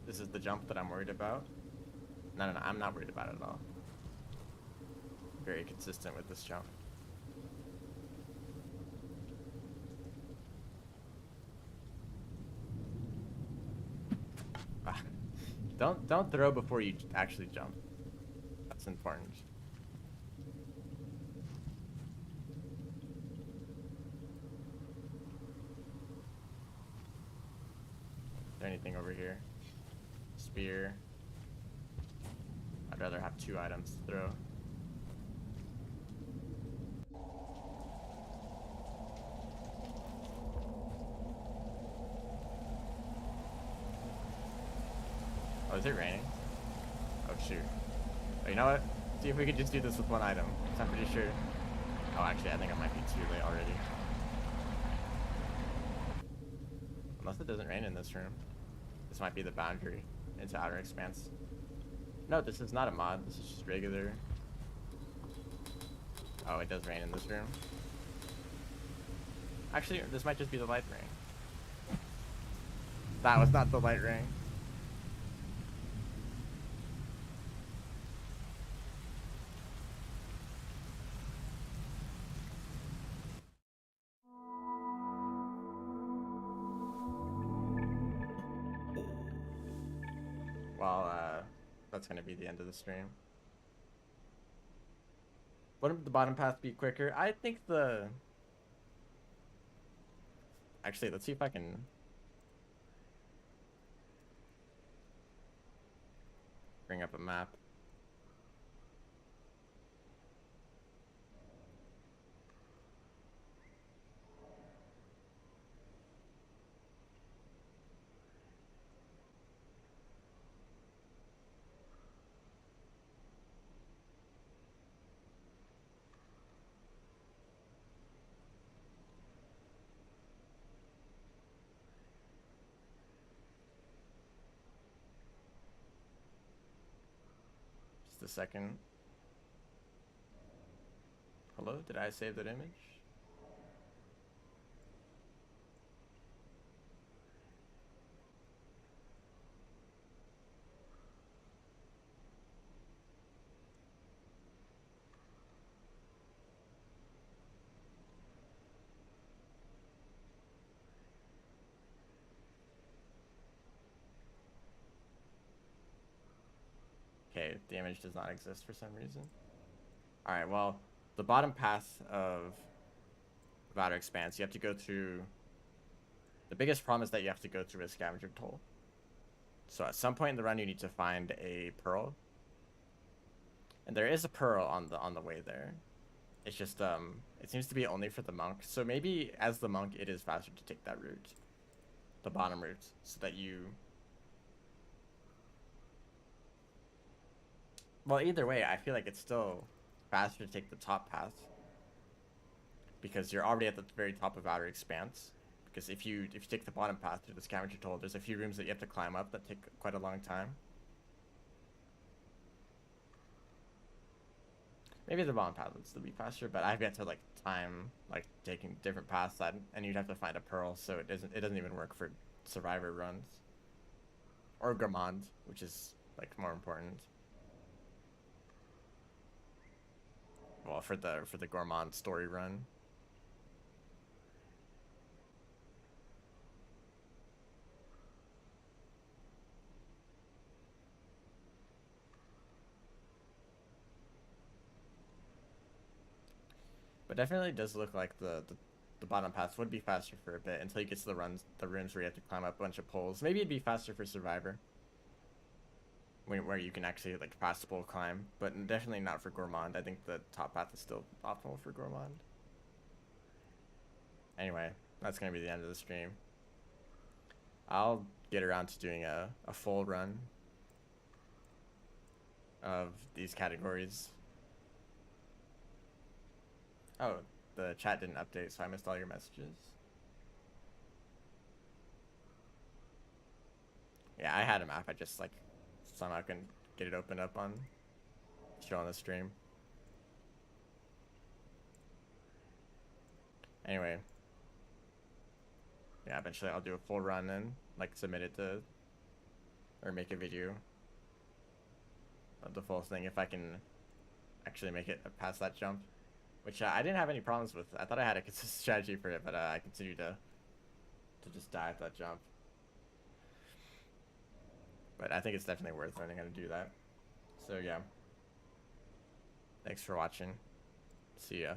This is the jump that I'm worried about. No, I'm not worried about it at all. Very consistent with this jump. Don't throw before you actually jump. That's important. Is there anything over here? Spear. I'd rather have 2 items to throw. Oh, is it raining? Oh, shoot. Oh, you know what? See if we could just do this with 1 item. I'm pretty sure. Oh, actually, I think I might be too late already. Unless it doesn't rain in this room. This might be the boundary into outer expanse. No, this is not a mod. This is just regular. Oh, it does rain in this room. Actually, this might just be the light ring. That was not the light ring. Well, that's gonna be the end of the stream. Wouldn't the bottom path be quicker? I think the... Actually, let's see if I can... bring up a map. Just a second. Hello? Did I save that image? Okay, the image does not exist for some reason. Alright, well, the bottom path of Outer Expanse, you have to go through... The biggest problem is that you have to go through a scavenger toll. So at some point in the run, you need to find a pearl. And there is a pearl on the way there. It's just, it seems to be only for the monk. So maybe as the monk, it is faster to take that route. The bottom route, so that you... Well, either way, I feel like it's still faster to take the top path. Because you're already at the very top of Outer Expanse. Because if you take the bottom path through the scavenger toll, there's a few rooms that you have to climb up that take quite a long time. Maybe the bottom path would still be faster, but I've yet to like time like taking different paths that, and you'd have to find a pearl, so it doesn't even work for survivor runs. Or Gourmand, which is like more important. Well, for the Gourmand story run. But definitely does look like the bottom paths would be faster for a bit until you get to the rooms where you have to climb up a bunch of poles. Maybe it'd be faster for Survivor, where you can actually like fast pole climb, but definitely not for Gourmand. I think the top path is still optimal for Gourmand. Anyway, that's gonna be the end of the stream. I'll get around to doing a full run of these categories. Oh, the chat didn't update, so I missed all your messages. Yeah, I had a map. I just like somehow couldn't get it opened up on show on the stream. Anyway, yeah, eventually I'll do a full run and like submit it to, or make a video of the full thing if I can actually make it past that jump. Which I didn't have any problems with. I thought I had a consistent strategy for it, but I continued to just die at that jump. But I think it's definitely worth learning how to do that. So yeah. Thanks for watching. See ya.